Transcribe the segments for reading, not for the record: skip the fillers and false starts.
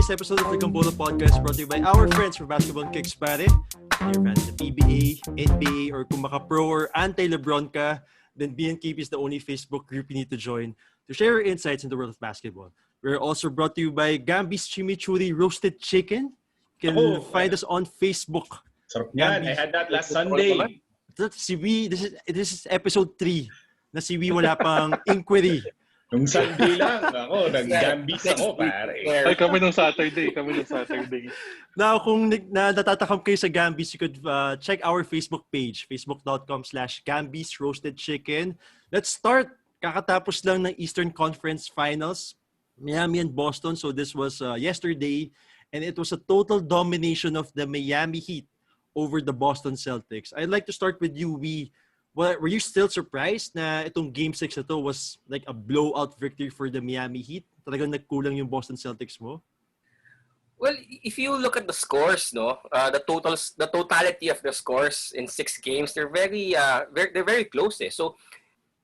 Today's episode of the Gambola Podcast brought to you by our friends from Basketball Kicks, pare. If you're fans of the PBA, NBA, or kung maka-pro or anti-Lebron ka, then BNKP is the only Facebook group you need to join to share your insights in the world of basketball. We're also brought to you by Gambi's Chimichurri Roasted Chicken. You can find us on Facebook. Sarap yan. I had that last Sunday. Si Wee, this is episode 3 na si Wee wala pang inquiry. Nung Sunday lang, ako, nag-gambis ako, pare. Ay, kami nung Saturday. Now, kung natatakam kayo sa Gambis, you could check our Facebook page, facebook.com/Gambis Roasted Chicken. Let's start. Kakatapos lang ng Eastern Conference Finals, Miami and Boston. So this was yesterday, and it was a total domination of the Miami Heat over the Boston Celtics. I'd like to start with you, Wee. Were you still surprised na itong Game 6 na to was like a blowout victory for the Miami Heat? Talagang nagkulang yung Boston Celtics mo? Well, if you look at the scores, the totality of the scores in 6 games, they're very close. So,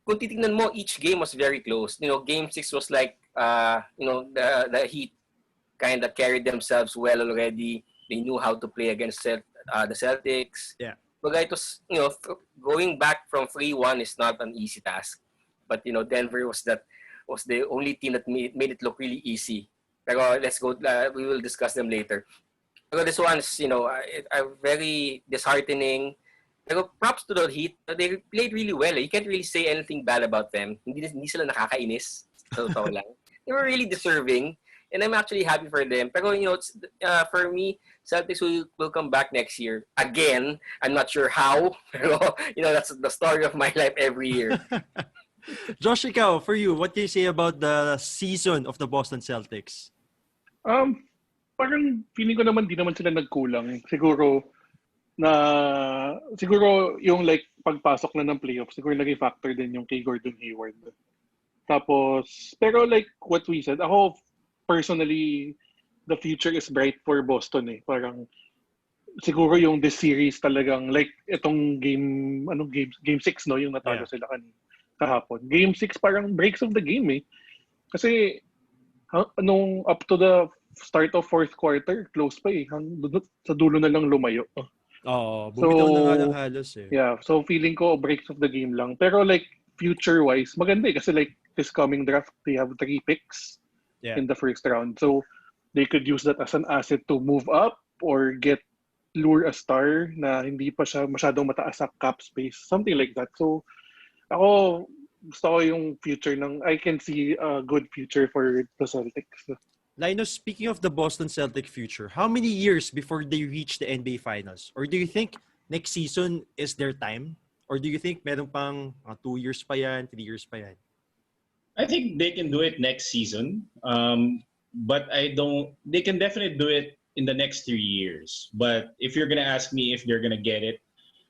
kung titingnan mo, each game was very close. Game 6 was like, the Heat kind of carried themselves well already. They knew how to play against the Celtics. Yeah. But it was, going back from 3-1 is not an easy task. But, Denver was the only team that made it look really easy. Pero let's go, we will discuss them later. Pero this one is, very disheartening. Pero props to the Heat. They played really well. You can't really say anything bad about them. Hindi sila nakakainis. Sa totoo lang. They were really deserving. And I'm actually happy for them. Pero, for me, Celtics will come back next year. Again, I'm not sure how. Pero, that's the story of my life every year. Josh, ikaw, for you, what can you say about the season of the Boston Celtics? Parang feeling ko naman di naman sila nagkulang. Siguro yung like pagpasok na ng playoffs, siguro naging factor din yung kay Gordon Hayward. Tapos, pero like what we said, ako personally, the future is bright for Boston eh. Parang siguro yung this series talagang like itong game 6 yung natalo sila kahapon. Game 6 parang breaks of the game eh. Kasi nung up to the start of fourth quarter, close pa eh. Sa dulo na lang lumayo. Bumitaw na nga lang halos eh. Yeah, so feeling ko breaks of the game lang. Pero like future-wise, maganda eh. Kasi like this coming draft, they have 3 picks. In the first round. So, they could use that as an asset to move up or lure a star na hindi pa siya masyadong mataas sa cap space. Something like that. So, ako, gusto ko yung future I can see a good future for the Celtics. Linus, speaking of the Boston Celtic future, how many years before they reach the NBA Finals? Or do you think next season is their time? Or do you think meron pang 2 years pa yan, 3 years pa yan? I think they can do it next season, but they can definitely do it in the next 3 years. But if you're going to ask me if they're going to get it,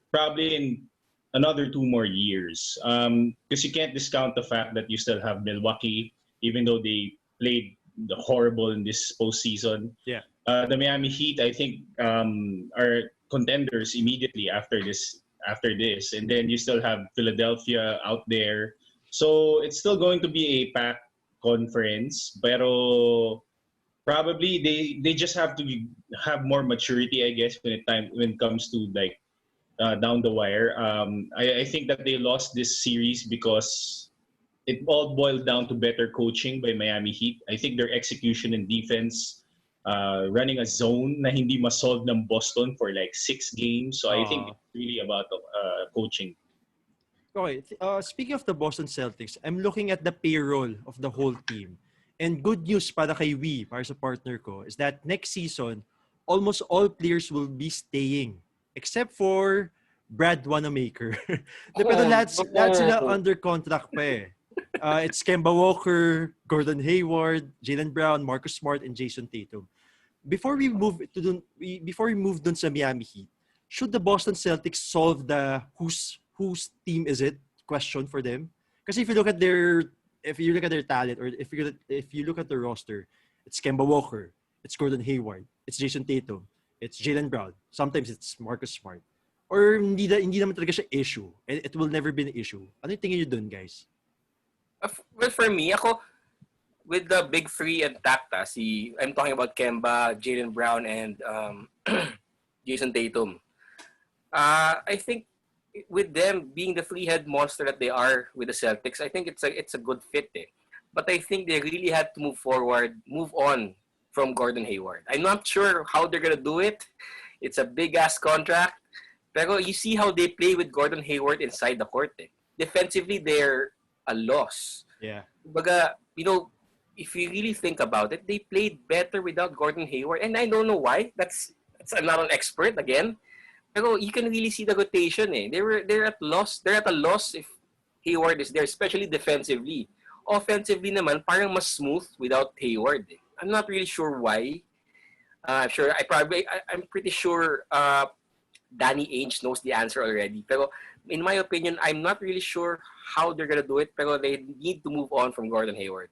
probably in another 2 more years. Because you can't discount the fact that you still have Milwaukee, even though they played horrible in this postseason. Yeah. The Miami Heat, I think, are contenders immediately after this. And then you still have Philadelphia out there. So it's still going to be a packed conference, pero probably they just have to have more maturity, I guess, when it comes to like down the wire. I think that they lost this series because it all boiled down to better coaching by Miami Heat. I think their execution and defense, running a zone na hindi ma-solve ng Boston for like 6 games. So I think it's really about coaching. Okay, speaking of the Boston Celtics, I'm looking at the payroll of the whole team. And good news para kay Wee, para sa partner ko, is that next season, almost all players will be staying. Except for Brad Wanamaker. Pero lahat sila under contract pa eh. It's Kemba Walker, Gordon Hayward, Jaylen Brown, Marcus Smart, and Jason Tatum. Before we move dun sa Miami Heat, should the Boston Celtics solve the whose team is it question for them? Because if you look at their talent, or if you look at the roster, it's Kemba Walker, it's Gordon Hayward, it's Jason Tatum, it's Jaylen Brown, sometimes it's Marcus Smart. Or hindi naman talaga siya issue. It will never be an issue. Ano yung tingin niyo dun, guys? Well, for me, with the big three intact, I'm talking about Kemba, Jaylen Brown, and Jason Tatum. I think with them being the three-head monster that they are with the Celtics, I think it's a good fit. But I think they really had to move on from Gordon Hayward. I'm not sure how they're gonna do it. It's a big-ass contract. Pero you see how they play with Gordon Hayward inside the court. Defensively, they're a loss. Yeah. Baga, if you really think about it, they played better without Gordon Hayward. And I don't know why. I'm not an expert again. Pero you can really see the rotation. They're at loss. They're at a loss if Hayward is there, especially defensively. Offensively naman, parang mas smooth without Hayward. I'm not really sure why. I'm pretty sure Danny Ainge knows the answer already. Pero in my opinion, I'm not really sure how they're gonna do it. Pero they need to move on from Gordon Hayward.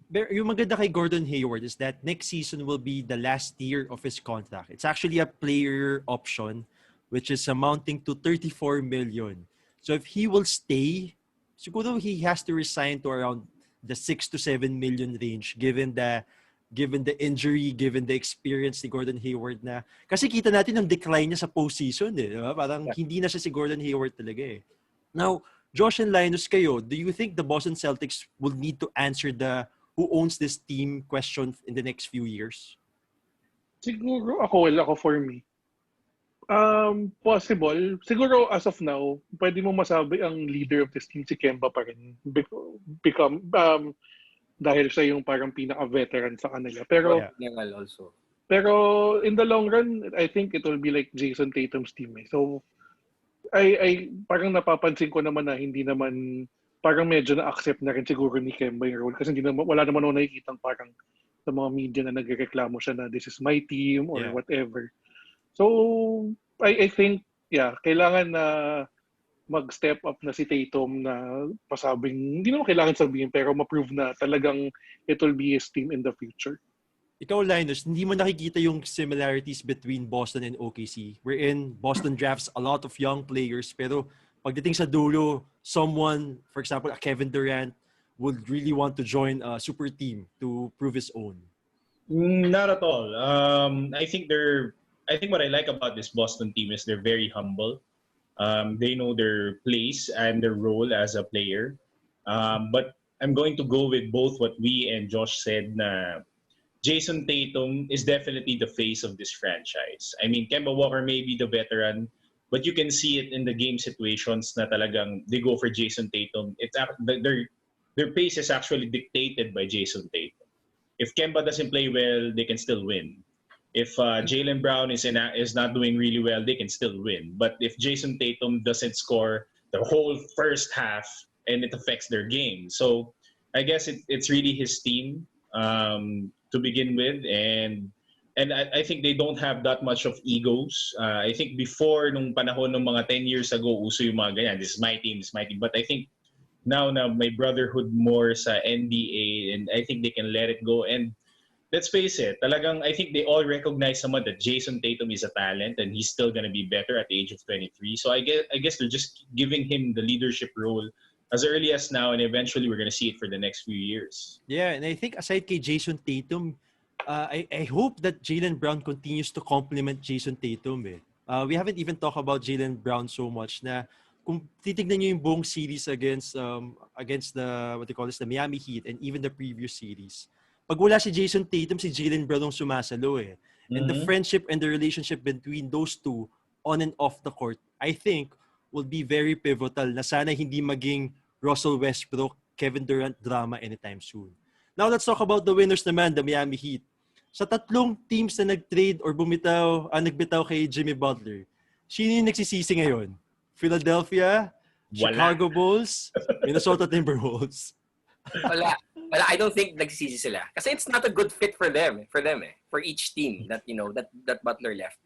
Yung maganda kay Gordon Hayward is that next season will be the last year of his contract. It's actually a player option, which is amounting to 34 million. So if he will stay, siguro he has to resign to around the 6 to 7 million range given the injury, given the experience ni Gordon Hayward na. Kasi kita natin yung decline niya sa postseason. Diba? Parang hindi na siya si Gordon Hayward talaga . Now, Josh and Linus, kayo, do you think the Boston Celtics will need to answer the who owns this team question in the next few years? Siguro ako for me. Possible. Siguro as of now, pwede mo masabi ang leader of this team si Kemba pa rin. Become dahil siya yung parang pinaka-veteran sa kanila. Pero Also. Pero in the long run, I think it will be like Jason Tatum's team. So I parang napapansin ko naman na hindi naman parang medyo na-accept na rin siguro ni Kemba yung role kasi wala naman ako nakikita parang sa mga media na nagreklamo siya na this is my team or whatever. So, I think, kailangan na mag-step up na si Tatum na pasabing, hindi naman kailangan sabihin, pero ma-prove na talagang it will be his team in the future. Ikaw, Linus, hindi mo nakikita yung similarities between Boston and OKC, wherein Boston drafts a lot of young players, pero pagdating sa dulo, someone, for example, a Kevin Durant, would really want to join a super team to prove his own. Not at all. I think what I like about this Boston team is they're very humble. They know their place and their role as a player. But I'm going to go with both what we and Josh said na Jason Tatum is definitely the face of this franchise. I mean, Kemba Walker may be the veteran, but you can see it in the game situations na talagang they go for Jason Tatum. Their pace is actually dictated by Jason Tatum. If Kemba doesn't play well, they can still win. If Jaylen Brown is not doing really well, they can still win. But if Jason Tatum doesn't score the whole first half, and it affects their game. So I guess it's really his team to begin with, and I think they don't have that much of egos. I think before nung panahon ng mga 10 years ago, uso yung mga ganyan, this is my team. But I think now may brotherhood more sa NBA, and I think they can let it go. And let's face it, talagang I think they all recognize someone that Jason Tatum is a talent and he's still gonna be better at the age of 23. So I guess they're just giving him the leadership role as early as now, and eventually we're gonna see it for the next few years. Yeah, and I think aside kay Jason Tatum, I hope that Jaylen Brown continues to complement Jason Tatum. We haven't even talked about Jaylen Brown so much na kung titignan niyo yung buong series against the Miami Heat and even the previous series. Pag wala si Jason Tatum, si Jaylen Brown ang sumasalo . And the friendship and the relationship between those two on and off the court, I think, will be very pivotal na sana hindi maging Russell Westbrook, Kevin Durant drama anytime soon. Now let's talk about the winners naman, the Miami Heat. Sa tatlong teams na nag-trade or nagbitaw kay Jimmy Butler, sino yung nagsisisi ngayon? Philadelphia, Chicago Bulls, Minnesota Timberwolves. Wala. I don't think nagsisisi sila. Kasi it's not a good fit for them. For each team that Butler left.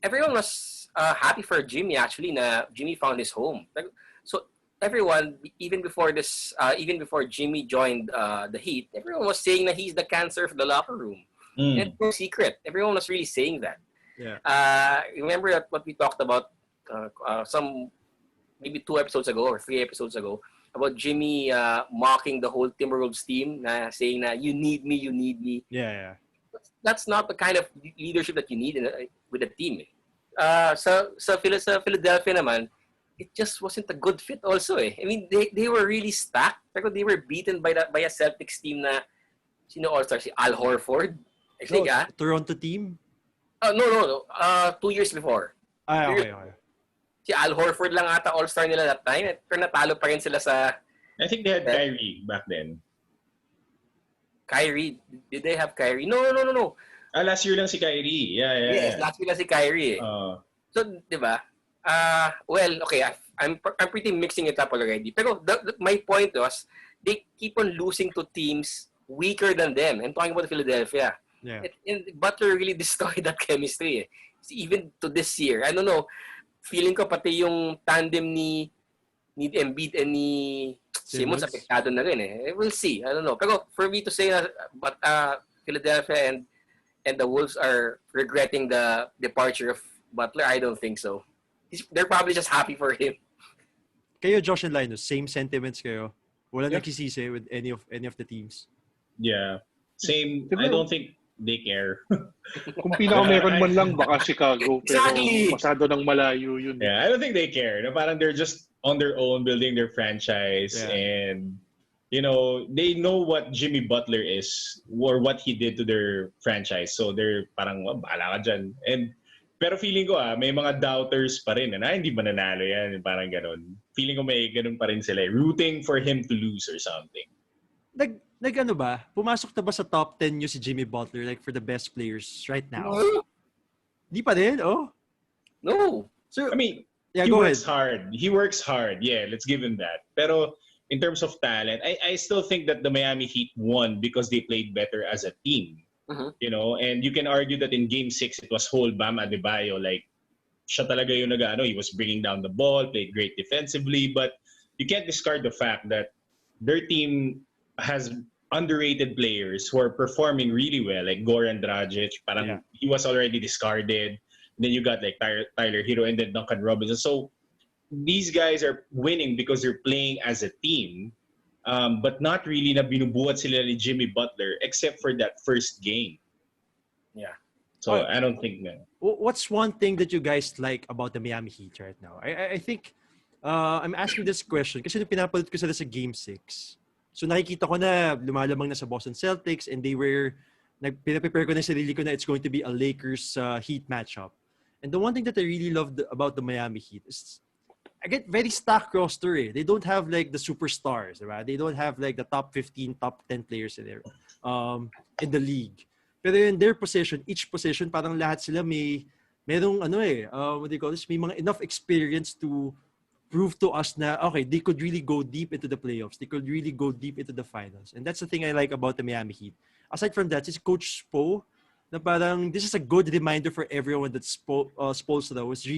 Everyone was happy for Jimmy actually na Jimmy found his home. So everyone, even before Jimmy joined the Heat, everyone was saying that he's the cancer of the locker room. And it's no secret. Everyone was really saying that. Yeah. Remember what we talked about some maybe 2 episodes ago or 3 episodes ago, Jimmy mocking the whole Timberwolves team, saying na you need me, you need me. Yeah. That's not the kind of leadership that you need with a team. Sa Philadelphia naman, it just wasn't a good fit also eh. I mean, they were really stacked, pero they were beaten by a Celtics team na sino all-star, si Al Horford. I think, Toronto team? No. 2 years before. Okay. Si Al Horford lang ata all-star nila that time. Pero natalo pa rin sila sa... I think they had Kyrie back then. Kyrie? Did they have Kyrie? No. Last year lang si Kyrie. Yeah. Yes, last year lang si Kyrie. So, di ba? Well, okay. I'm pretty mixing it up already. Pero my point was, they keep on losing to teams weaker than them. And talking about Philadelphia. Yeah. And Butler really destroyed that chemistry. Even to this year. I don't know. Feeling ko pati yung tandem ni Embiid and ni Simmons apektado na rin eh. We'll see. I don't know. Pero for me to say na Philadelphia and the Wolves are regretting the departure of Butler, I don't think so. They're probably just happy for him. Kayo, Josh and Linus, same sentiments kayo? Wala nagsisisi with any of the teams? Yeah. Same. I don't think they care. Kung pinaka-meron man lang, baka Chicago. Pero Exactly. masyado ng malayo yun. Yeah, I don't think they care. No, parang they're just on their own building their franchise. And, they know what Jimmy Butler is or what he did to their franchise. So they're parang, bahala ka dyan. Pero feeling ko may mga doubters pa rin na hindi mananalo yan. Parang ganun. Feeling ko may ganun pa rin sila. Rooting for him to lose or something. Ano ba? Pumasok na ba sa top 10 nyo si Jimmy Butler like for the best players right now? No. Di pa din? Oh? No. So, I mean, he works hard. He works hard. Yeah, let's give him that. Pero in terms of talent, I still think that the Miami Heat won because they played better as a team. Uh-huh. And you can argue that in Game 6, it was whole Bam Adebayo. Like, siya talaga yung he was bringing down the ball, played great defensively, but you can't discard the fact that their team has underrated players who are performing really well, like Goran Dragic. Parang he was already discarded. Then you got like Tyler Hero and then Duncan Robinson. So these guys are winning because they're playing as a team, but not really na binubuhat sila ni Jimmy Butler except for that first game. Yeah. So I don't think that. What's one thing that you guys like about the Miami Heat right now? I think I'm asking this question kasi nung pinapalit ko sila sa Game 6. So nakikita ko na lumalamang na sa Boston Celtics and pinaprepare ko na sarili ko na it's going to be a Lakers Heat matchup. And the one thing that I really love about the Miami Heat is I get very stacked roster eh. They don't have like the superstars, right? They don't have like the top 15, top 10 players in there in the league. Pero in their position, each position parang lahat sila merong what do you call this? May mga enough experience to prove to us na, okay, they could really go deep into the playoffs. They could really go deep into the finals. And that's the thing I like about the Miami Heat. Aside from that, is Coach Spo, na parang this is a good reminder for everyone that Spoelstra is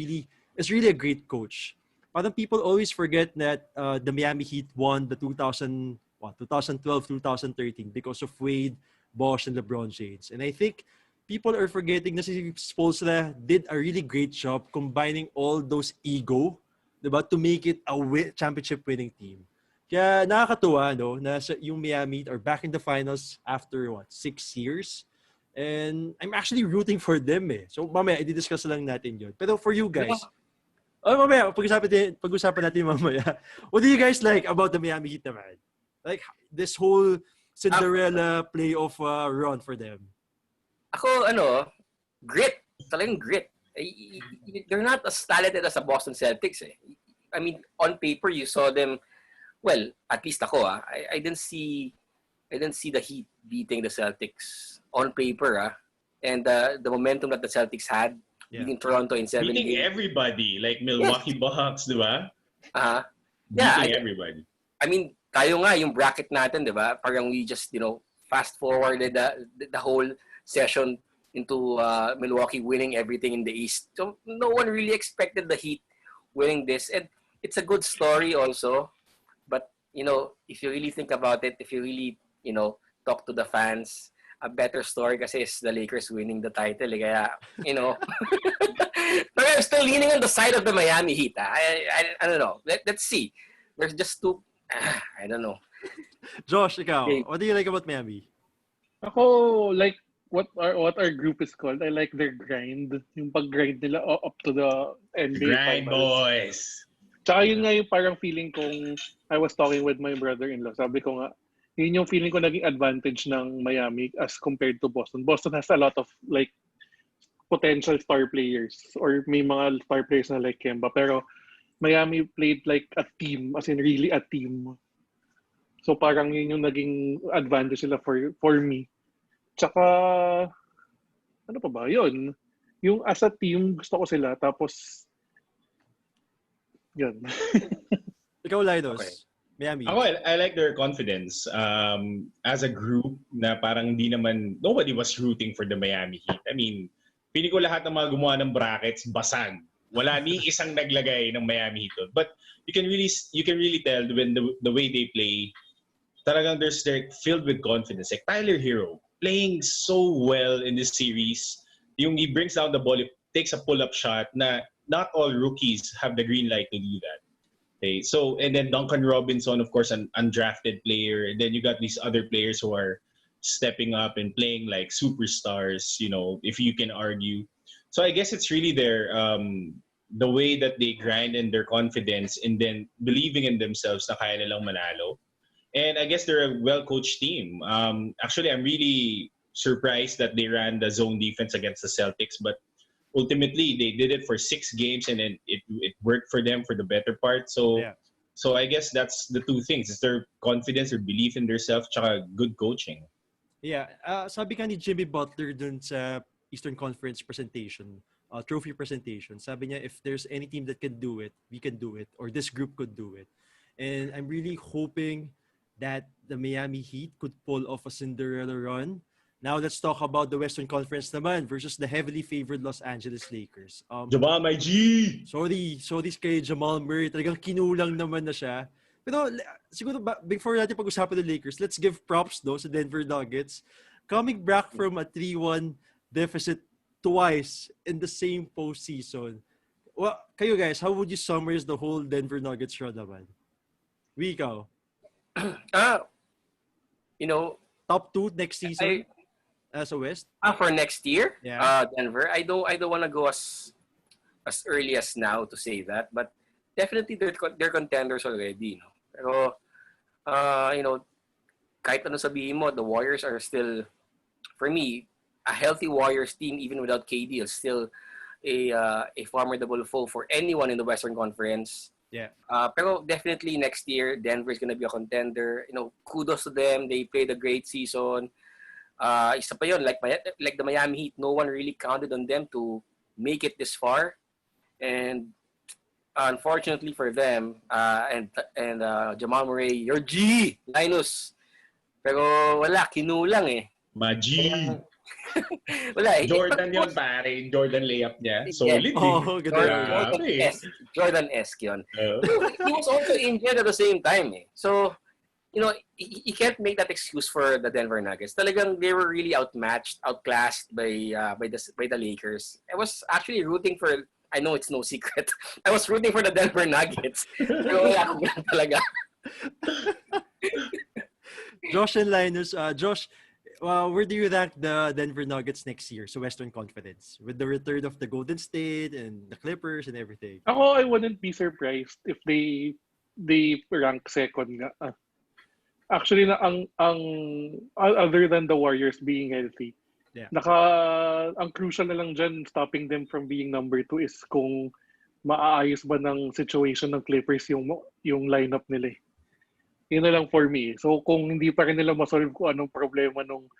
really a great coach. Parang people always forget that the Miami Heat won the 2012-2013 because of Wade, Bosch, and LeBron James. And I think people are forgetting na si Spoelstra did a really great job combining all those ego, diba, to make it a championship winning team. Kaya nakakatuwa, no, na yung Miami are back in the finals after 6 years. And I'm actually rooting for them eh. So mamaya, i-discuss lang natin yun. Pero for you guys, mamaya, pag-usapan natin mamaya. What do you guys like about the Miami Heat naman? Like this whole Cinderella playoff run for them. Ako, grit. Talagang grit. They're not as talented as the Boston Celtics eh. I mean, on paper, you saw them, well, at least ako I didn't see the Heat beating the Celtics on paper and the momentum that the Celtics had beating Toronto in 7 beating games. everybody, like Milwaukee Bucks, di ba? Beating everybody. I mean, tayo nga, yung bracket natin, di ba? Parang we just, fast forwarded the whole session into Milwaukee winning everything in the East. So no one really expected the Heat winning this. And it's a good story also. But, if you really think about it, if you really, talk to the fans, a better story kasi is the Lakers winning the title. Kaya, but I'm still leaning on the side of the Miami Heat. I don't know. Let's see. There's just I don't know. Josh, ikaw, Okay. what do you like about Miami? Ako, like, what our group is called, I like their grind. Yung pag-grind nila up to the The NBA grind, Finals. boys. Tsaka yun nga yung parang feeling kong I was talking with my brother-in-law. Sabi ko nga, yun yung feeling ko naging advantage ng Miami as compared to Boston. Boston has a lot of like potential star players or may mga star players na like Kemba. Pero Miami played like a team, as in really a team. So parang yun yung naging advantage nila for me. Tsaka, ano pa ba? Yun. Yung as a team, gusto ko sila. Tapos, yun. Ikaw, Linus. Okay. Miami. Ako, I like their confidence. As a group, na parang nobody was rooting for the Miami Heat. I mean, pili ko lahat ng mga gumawa ng brackets, basag. Wala ni isang naglagay ng Miami Heat. But you can really tell when the way they play, talagang they're filled with confidence. Like Tyler Hero, playing so well in this series. Yung he brings down the ball, he takes a pull-up shot na not all rookies have the green light to do that. Okay, so and then Duncan Robinson, of course, an undrafted player. And then you got these other players who are stepping up and playing like superstars. If you can argue. So I guess it's really the way that they grind and their confidence, and then believing in themselves na kaya nilang manalo. And I guess they're a well-coached team. Actually, I'm really surprised that they ran the zone defense against the Celtics, but ultimately they did it for 6 games, and then it worked for them for the better part. So Yeah. so I guess that's the two things. It's their confidence, their belief in themselves, tsaka good coaching. Yeah. Sabi ka ni Jimmy Butler dun sa Eastern Conference presentation, trophy presentation, sabi niya, if there's any team that can do it, we can do it, or this group could do it. And I'm really hoping that the Miami Heat could pull off a Cinderella run. Now let's talk about the Western Conference naman versus the heavily favored Los Angeles Lakers. Jamal, my G! Sorry kay Jamal Murray. Talagang kinulang naman na siya. Pero siguro before natin pag-usapan ng Lakers, let's give props sa Denver Nuggets. Coming back from a 3-1 deficit twice in the same postseason. Well, kayo guys, how would you summarize the whole Denver Nuggets run naman? Ikaw. Top 2 next season as a West? For next year, Yeah. Denver. I don't want to go as early as now to say that, but definitely they're contenders already. Pero kahit ano sabihin mo, the Warriors are still, for me, a healthy Warriors team even without KD is still a formidable foe for anyone in the Western Conference. Yeah. Pero definitely next year, Denver is gonna be a contender. Kudos to them. They played a great season. Isa pa yun, like the Miami Heat, no one really counted on them to make it this far. And unfortunately for them, and Jamal Murray, your G, Linus. Pero wala, kinulang eh. My G! Wala eh. Jordan yun, pare. Jordan layup niya. Solid eh. Oh, ganda. Jordan-esque yun. He was also injured at the same time eh. So, you can't make that excuse for the Denver Nuggets. Talagang they were really outclassed by the Lakers. I was actually rooting for, I know it's no secret, I was rooting for the Denver Nuggets. Pero wala akong ganun talaga. Josh and Linus. Josh, where do you rank the Denver Nuggets next year? So Western Conference with the return of the Golden State and the Clippers and everything. Ako, I wouldn't be surprised if they rank second nga. Actually, ang other than the Warriors being healthy, Yeah. ang crucial na lang dyan, stopping them from being number 2 is kung maaayos ba ng situation ng Clippers yung lineup nila. Yun na lang for me. So kung hindi pa rin nila masolve kung anong problema nung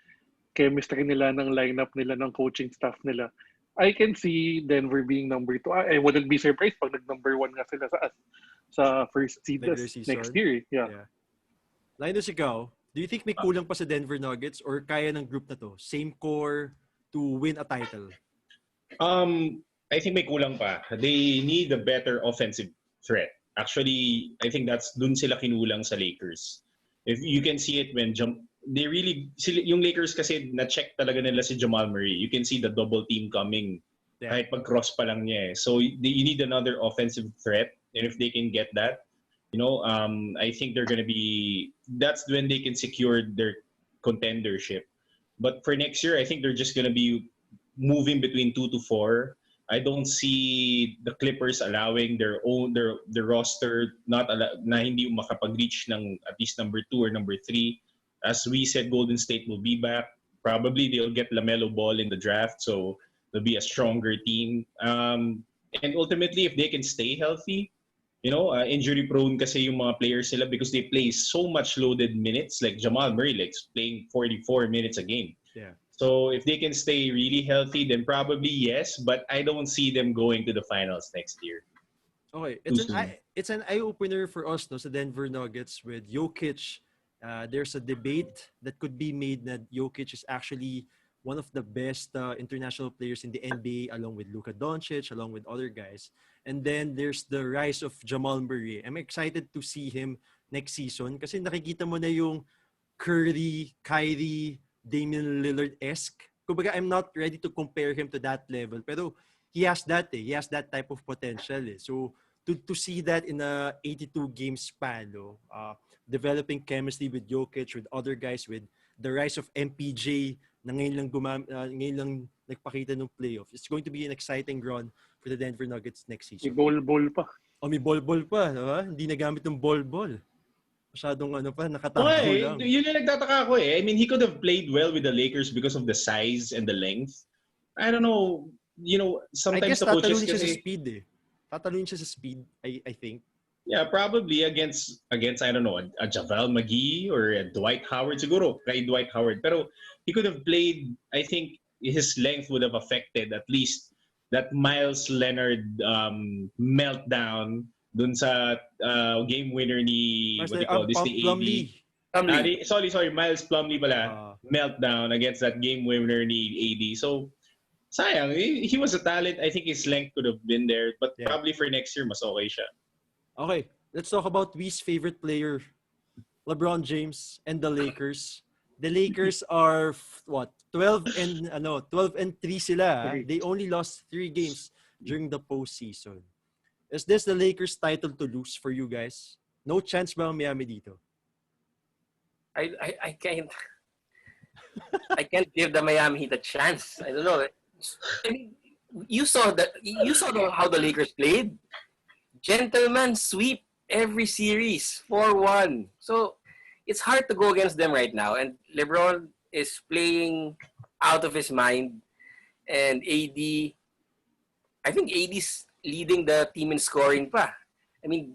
chemistry nila, ng lineup nila, ng coaching staff nila, I can see Denver being number 2. I wouldn't be surprised pag nag-number 1 nga sila sa first seed next year. Yeah. Linus, ikaw, do you think may kulang pa sa Denver Nuggets or kaya ng group na to? Same core to win a title? I think may kulang pa. They need a better offensive threat. Actually, I think dun sila kinulang sa Lakers. If you can see it when yung Lakers kasi na-check talaga nila si Jamal Murray. You can see the double team coming kahit pag-cross pa lang niya eh. So you need another offensive threat, and if they can get that, I think they're going to be. That's when they can secure their contendership. But for next year, I think they're just going to be moving between 2 to 4. I don't see the Clippers allowing their roster na hindi makapag-reach ng at least number 2 or number 3. As we said, Golden State will be back. Probably they'll get LaMelo Ball in the draft, so they'll be a stronger team. And ultimately, if they can stay healthy, injury prone kasi yung mga players nila because they play so much loaded minutes. Like Jamal Murray, like playing 44 minutes a game. Yeah. So if they can stay really healthy, then probably yes. But I don't see them going to the finals next year. Okay, Too soon. it's an eye opener for us, no, sa Denver Nuggets with Jokic. There's a debate that could be made that Jokic is actually one of the best international players in the NBA, along with Luka Doncic, along with other guys. And then there's the rise of Jamal Murray. I'm excited to see him next season kasi nakikita mo na yung Curry, Kyrie, Damian Lillard-esque. Kumbaga, I'm not ready to compare him to that level. Pero he has that eh. He has that type of potential eh. So, to see that in a 82-game span, developing chemistry with Jokic, with other guys, with the rise of MPJ na ngayon lang nagpakita ng playoff. It's going to be an exciting run for the Denver Nuggets next May season. ball pa. May ball pa, diba? Hindi nagamit ng ball. Masyadong nakatago Okay, lang. yun yung nagtataka ko eh. I mean, he could have played well with the Lakers because of the size and the length. I don't know. I Sometimes guess the coaches tatalunin siya sa kasi... speed eh. Tatalunin siya sa speed, I think. Yeah, probably against I don't know, a JaVale McGee or a Dwight Howard. Siguro kay Dwight Howard. Pero he could have played, I think his length would have affected at least that Miles Leonard meltdown dun sa game winner ni what do you call this, the AD. Sorry, Miles Plumlee pala. Meltdown against that game winner ni AD. So sayang, he was a talent. I think his length could have been there, but probably for next year mas okay siya. Okay, let's talk about Wee's favorite player, LeBron James and the Lakers. The Lakers are 12 and 3 sila. They only lost 3 games during the postseason. Is this the Lakers' title to lose for you guys? No chance ba ang Miami dito? I can't give the Miami Heat a chance. I don't know. I mean, you saw how the Lakers played. Gentlemen sweep every series 4-1. So it's hard to go against them right now. And LeBron is playing out of his mind. And I think AD's leading the team in scoring pa. I mean,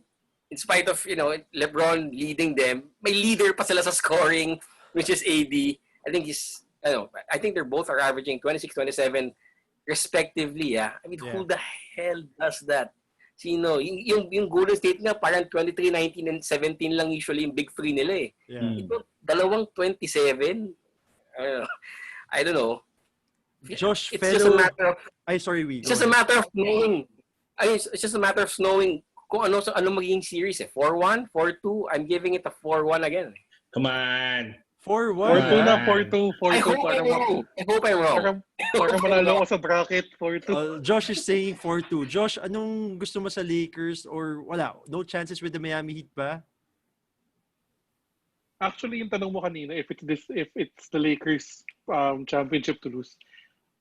in spite of, LeBron leading them, may leader pa sila sa scoring, which is AD. I think they both are averaging 26, 27 respectively. Yeah. I mean, who the hell does that? Sino? Yung Golden State nga, parang 23, 19, and 17 lang usually yung big three nila eh. Yeah. Ito, dalawang 27. I don't know. Josh, it's just a matter of... It's just a matter of knowing. It's just a matter of knowing kung ano magiging series eh. 4-1, 4-2. I'm giving it a 4-1 again. Come on. 4-1. 4-2 na, 4-2. I hope I'm wrong. Para manalo ako sa bracket, 4-2. Josh is saying 4-2. Josh, anong gusto mo sa Lakers or wala? No chances with the Miami Heat ba? Actually, yung tanong mo kanina, if it's the Lakers championship to lose,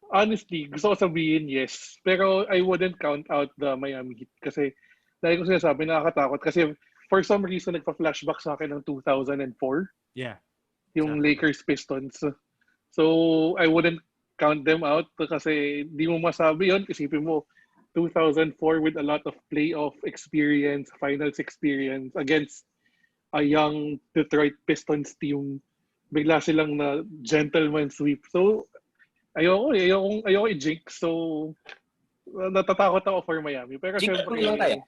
honestly, gusto ko sabihin yes. Pero I wouldn't count out the Miami Heat kasi dahil ko sinasabi, nakakatakot. Kasi for some reason, nagpa-flashback sa akin ng 2004. Yeah. Yung Lakers Pistons. So, I wouldn't count them out kasi di mo masabi yun. Isipin mo, 2004 with a lot of playoff experience, finals experience against a young Detroit Pistons team. Bigla silang na gentleman sweep. So, ayoko i-jinx. So, natatakot ako for Miami. Pero syempre, lang tayo.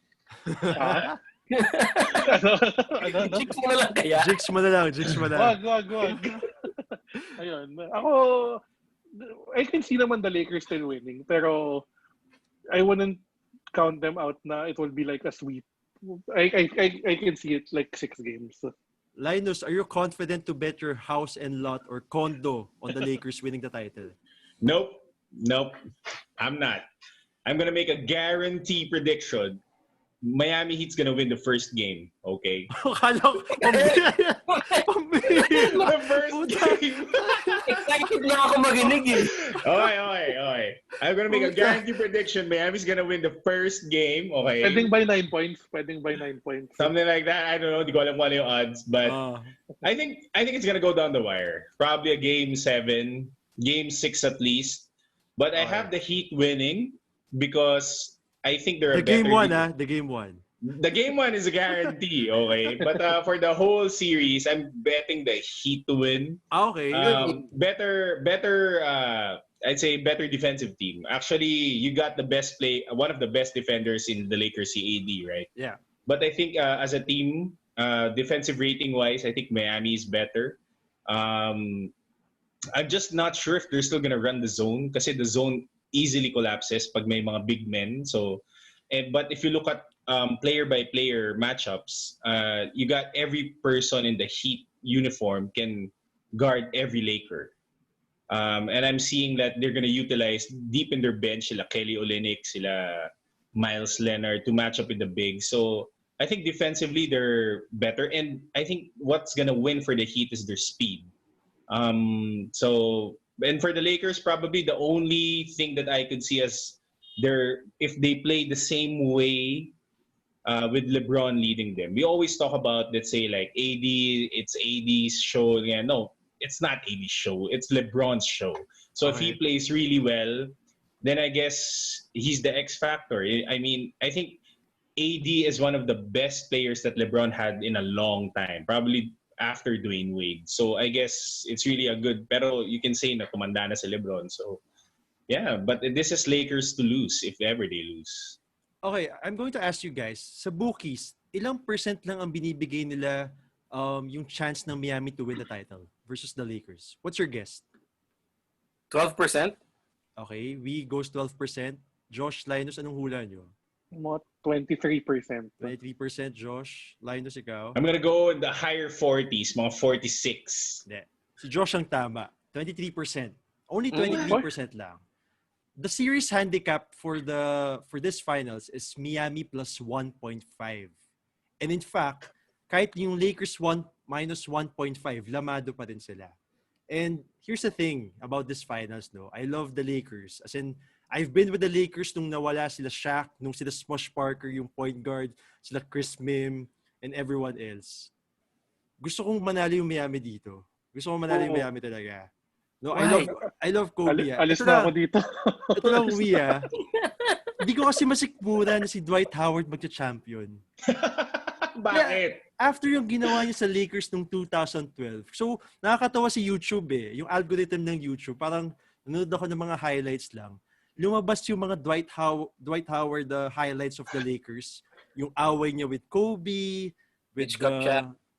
Jinx mo na lang kaya? Jinx mo na lang. Wag. Ayun. Ako, I can see naman the Lakers still winning. Pero, I wouldn't count them out na it will be like a sweep. I can see it like 6 games. Linus, are you confident to bet your house and lot or condo on the Lakers winning the title? Nope. I'm not. I'm gonna make a guarantee prediction. Miami Heat's gonna win the first game. Okay. Akala ko, pambihira. The first Puta. game. Excited lang ako marinig eh. Okay. I'm gonna make a guarantee prediction. Miami's gonna win the first game. Okay. Pwedeng by 9 points. Something like that. I don't know. Di ko alam kung ano yung odds, but I think it's gonna go down the wire. Probably a game 7, game 6 at least. But I have the Heat winning because I think they're The game 1, The game 1. The game 1 is a guarantee, okay? But for the whole series, I'm betting the Heat to win. Okay. Better. I'd say better defensive team. Actually, you got one of the best defenders in the Lakers, AD, right? Yeah. But I think as a team, defensive rating wise, I think Miami is better. I'm just not sure if they're still gonna run the zone kasi the zone easily collapses pag may mga big men. So, but if you look at player by player matchups, you got every person in the Heat uniform can guard every Laker. And I'm seeing that they're gonna utilize deep in their bench sila Kelly Olynyk, sila Miles Leonard to match up with the big. So I think defensively they're better, and I think what's gonna win for the Heat is their speed. And for the Lakers, probably the only thing that I could see as if they play the same way with LeBron leading them. We always talk about, let's say, like it's AD's show. Yeah, no, it's not AD's show. It's LeBron's show. So if he plays really well, then I guess he's the X factor. I mean, I think AD is one of the best players that LeBron had in a long time. Probably after Dwayne Wade. So I guess it's really a good, pero you can say na tumanda na si LeBron. So yeah, but this is Lakers to lose if ever they lose. Okay, I'm going to ask you guys, sa bookies, ilang percent lang ang binibigay nila yung chance ng Miami to win the title versus the Lakers? What's your guess? 12%? Okay, we goes 12%. Josh, Linus, anong hula nyo? Mga 23%. 23%, Josh. Linus, ikaw? I'm gonna go in the higher 40s, mga 46. Hindi. Si Josh ang tama. 23%. Only 23% lang. The series handicap for this finals is Miami plus 1.5. And in fact, kahit yung Lakers minus 1.5, lamado pa rin sila. And here's the thing about this finals, no. I love the Lakers. As in, I've been with the Lakers nung nawala sila Shaq, nung sila Smush Parker, yung point guard, sila Chris Mim, and everyone else. Gusto kong manalo yung Miami dito. Gusto kong manalo yung Miami talaga. No, I love Kobe. Alis na ako dito. Ito lang, Wia. Hindi ko kasi masikmura na si Dwight Howard magcha-champion. Bakit? After yung ginawa niya sa Lakers noong 2012. So, nakakatawa si YouTube eh. Yung algorithm ng YouTube, parang nanonood ako ng mga highlights lang. Lumabas yung mga Dwight Howard highlights of the Lakers. Yung away niya with Kobe, with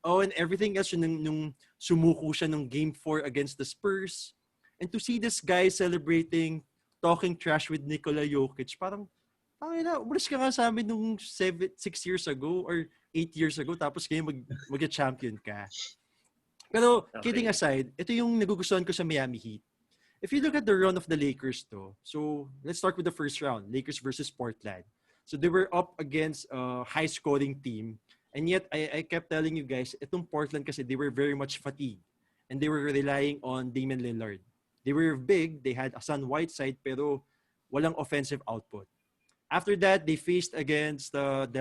and everything else. Nung sumuko siya nung Game 4 against the Spurs. And to see this guy celebrating, talking trash with Nikola Jokic, parang umalis ka nga sa amin nung 6 years ago or 8 years ago, tapos kayo mag-champion ka. Pero kidding aside, ito yung nagugustuhan ko sa Miami Heat. If you look at the run of the Lakers so let's start with the first round, Lakers versus Portland. So they were up against a high-scoring team, and yet I kept telling you guys, itong Portland kasi they were very much fatigued, and they were relying on Damian Lillard. They were big, they had Hassan Whiteside, pero walang offensive output. After that, they faced against the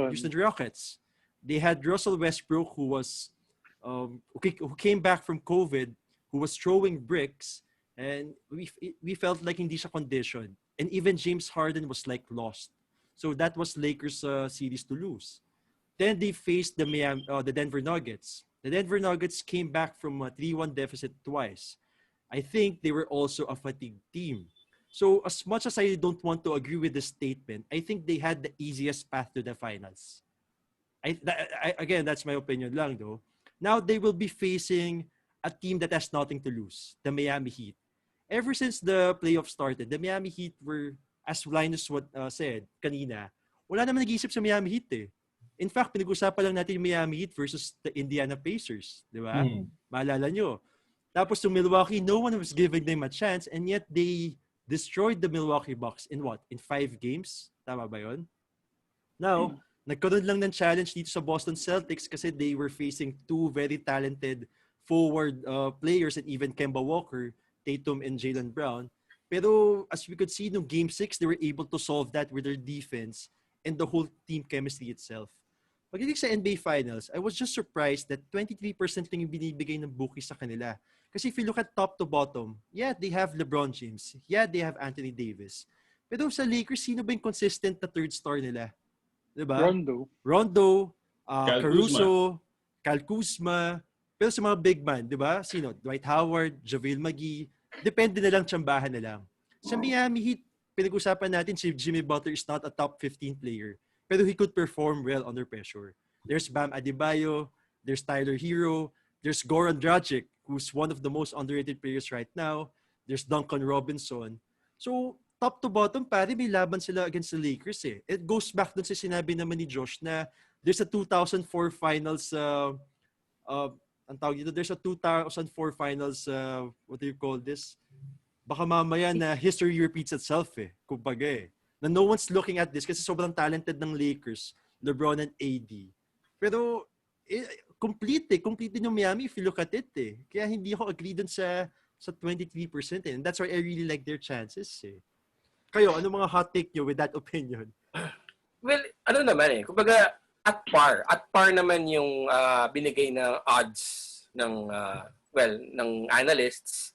Houston Rockets. They had Russell Westbrook, who who came back from COVID, who was throwing bricks, and we felt like hindi siya conditioned. And even James Harden was like lost. So that was Lakers series to lose. Then they faced the Denver Nuggets. The Denver Nuggets came back from a 3-1 deficit twice. I think they were also a fatigued team. So as much as I don't want to agree with this statement, I think they had the easiest path to the finals. Again, that's my opinion lang though. Now they will be facing a team that has nothing to lose, the Miami Heat. Ever since the playoffs started, the Miami Heat were, as Linus said kanina, wala naman nag-iisip sa Miami Heat eh. In fact, pinag-usapan lang natin yung Miami Heat versus the Indiana Pacers. Di ba? Maalala nyo. Tapos yung Milwaukee, no one was giving them a chance, and yet they destroyed the Milwaukee Bucks in what? In 5 games? Tama ba yun? Now, nagkaroon lang ng challenge dito sa Boston Celtics kasi they were facing two very talented forward players and even Kemba Walker, Tatum and Jaylen Brown. Pero as we could see no Game 6, they were able to solve that with their defense and the whole team chemistry itself. Pagdating sa NBA Finals, I was just surprised that 23% lang yung binibigay ng bookies sa kanila. Kasi if you look at top to bottom, yeah, they have LeBron James. Yeah, they have Anthony Davis. Pero sa Lakers, sino ba yung consistent na third star nila? Diba? Rondo, Caruso, Kyle Kuzma. Pero sa mga big man, diba? Sino? Dwight Howard, JaVale McGee. Depende na lang, tsambahan na lang. Sa Miami Heat, pinag-usapan natin si Jimmy Butler is not a top 15 player. Pero he could perform well under pressure. There's Bam Adebayo, there's Tyler Hero, there's Goran Dragic, who's one of the most underrated players right now. There's Duncan Robinson. So, top to bottom, pare, may laban sila against the Lakers eh. It goes back dun sa sinabi naman ni Josh na there's a 2004 finals, ang tawag dito, there's a 2004 finals, what do you call this? Baka mamaya na history repeats itself eh. Kumbaga eh. Na no one's looking at this kasi sobrang talented ng Lakers, LeBron and AD. Pero, complete din yung Miami if you look at it eh. Kaya hindi ako agree dun sa 23% eh. And that's why I really like their chances eh. Kayo, ano mga hot take nyo with that opinion? Well, ano naman eh. Kumbaga, at par naman yung binigay na odds ng, ng analysts.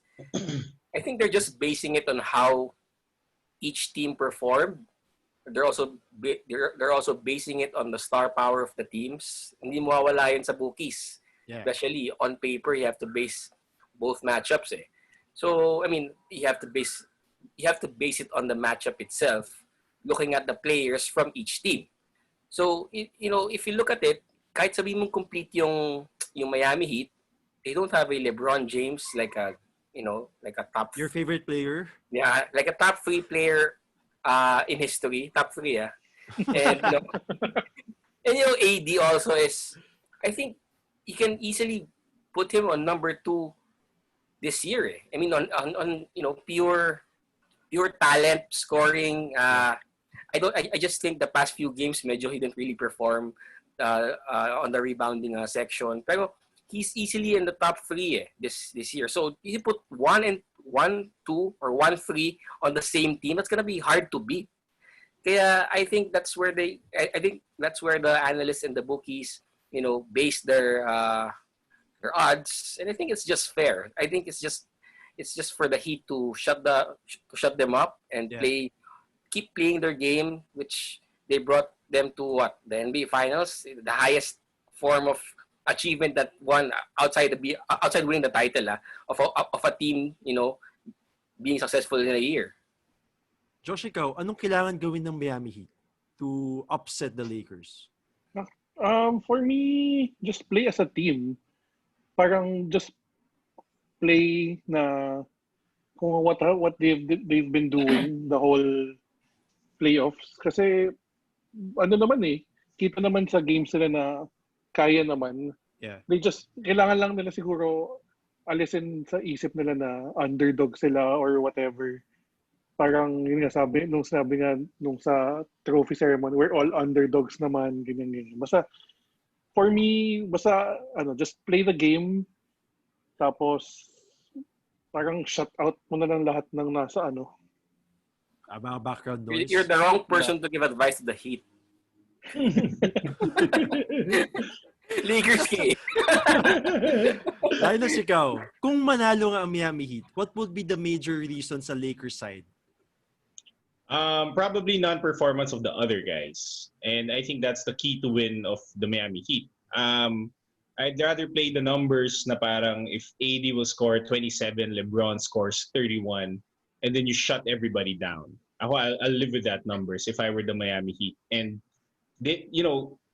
I think they're just basing it on how each team performed. They're also basing it on the star power of the teams. Hindi mo mawawala yun sa bookies. Yeah. Especially on paper, you have to base both matchups eh. So, I mean, you have to base it on the matchup itself, looking at the players from each team. So, you know, if you look at it, kahit sabihin mong complete yung Miami Heat, they don't have a LeBron James like a top. Your favorite player? Yeah, like a top 3 player in history. Top 3, yeah. And, AD also is, I think, you can easily put him on number 2 this year. Eh. I mean, on pure talent, scoring. I just think the past few games, medyo he didn't really perform on the rebounding section. Pero he's easily in the top 3 this year. So you put 1, 2, or 1, 3 on the same team, that's gonna be hard to beat. Kaya I think that's where the analysts and the bookies, base their odds, and I think it's just fair. I think it's just for the Heat to shut them up and keep playing their game, which they brought them to the NBA Finals, the highest form of achievement that one outside winning the title of a team, being successful in a year. Josh, ikaw, anong kailangan gawin ng Miami Heat to upset the Lakers? For me, just play as a team. Parang just play na kung what they've been doing the whole playoffs. Kasi naman kita naman sa games nila na kaya naman. Yeah. They just, kailangan lang nila siguro alisin sa isip nila na underdog sila or whatever. Parang yun nga sabi nga nung sa trophy ceremony, we're all underdogs naman, ganyan. Basta, for me, just play the game, tapos parang shut out mo na lang lahat ng nasa mga background noise. You're the wrong person to give advice to the Heat. Lakers game. Dahil na ikaw, kung manalo nga ang Miami Heat, what would be the major reason sa Lakers side? Probably non-performance of the other guys. And I think that's the key to win of the Miami Heat. I'd rather play the numbers na parang if AD will score 27, LeBron scores 31, and then you shut everybody down. I'll live with that numbers if I were the Miami Heat. And they,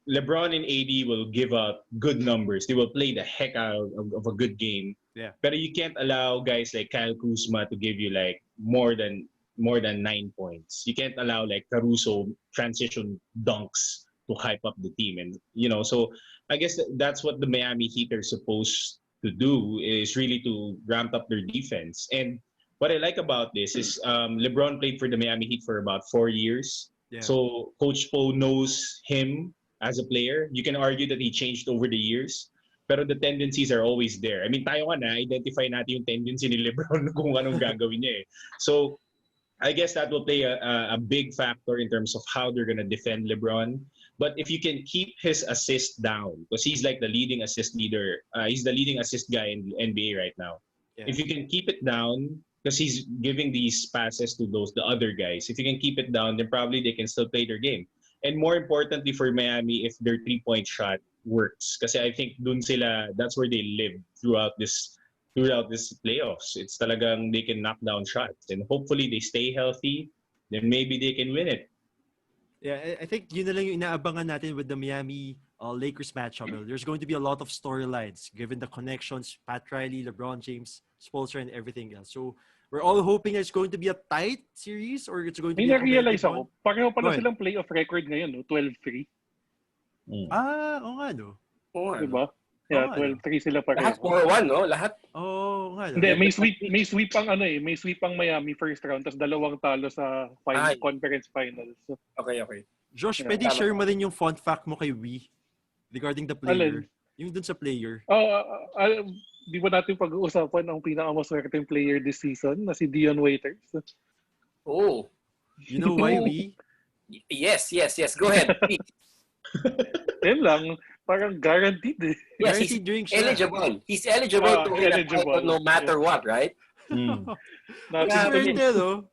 LeBron and AD will give up good numbers. They will play the heck out of a good game. Yeah. But you can't allow guys like Kyle Kuzma to give you like more than 9 points. You can't allow like Caruso transition dunks to hype up the team. And, so I guess that's what the Miami Heat are supposed to do, is really to ramp up their defense. And what I like about this is LeBron played for the Miami Heat for about 4 years. Yeah. So Coach Po knows him as a player. You can argue that he changed over the years, pero the tendencies are always there. I mean, tayo nga na-identify natin yung tendency ni Lebron kung anong gagawin niya eh. So I guess that will play a big factor in terms of how they're going to defend LeBron. But if you can keep his assist down, because he's like the leading assist leader, he's the leading assist guy in the NBA right now. Yeah. If you can keep it down, because he's giving these passes to the other guys, if you can keep it down, then probably they can still play their game. And more importantly for Miami, if their 3-point shot works, because I think that's where they live throughout this playoffs. It's talagang they can knock down shots. And hopefully they stay healthy, then maybe they can win it. Yeah, I think yun na lang yung inaabangan natin with the Miami Lakers matchup. There's going to be a lot of storylines given the connections, Pat Riley, LeBron James, Spoelstra, and everything else. So we're all hoping it's going to be a tight series or it's going to May be a na-realize competitive ako, pareho Go pala ahead. silang playoff record ngayon, no? 12-3. Oo nga, no? Oo nga, no? Diba? Yeah, Oo nga, 12-3 sila Lahat pareho. 4-1, no? Lahat. Oo nga, no? Hindi, may sweep ang may sweep ang Miami first round tapos dalawang talo sa Ay. conference finals. So, Okay. Josh, Yeah, pwede tama. share mo rin yung fun fact mo kay Wee regarding the player. Yung dun sa player. di ba natin pag-uusapan ang pinakamaswerteng player this season na si Dion Waiters? Oh. You know why, Wee? Yes. Go ahead, please. Yan lang, parang guaranteed eh. Yes, Guaranteed he's drink siya. eligible. He's eligible to win a eligible. title no matter what, right? Swerte, no?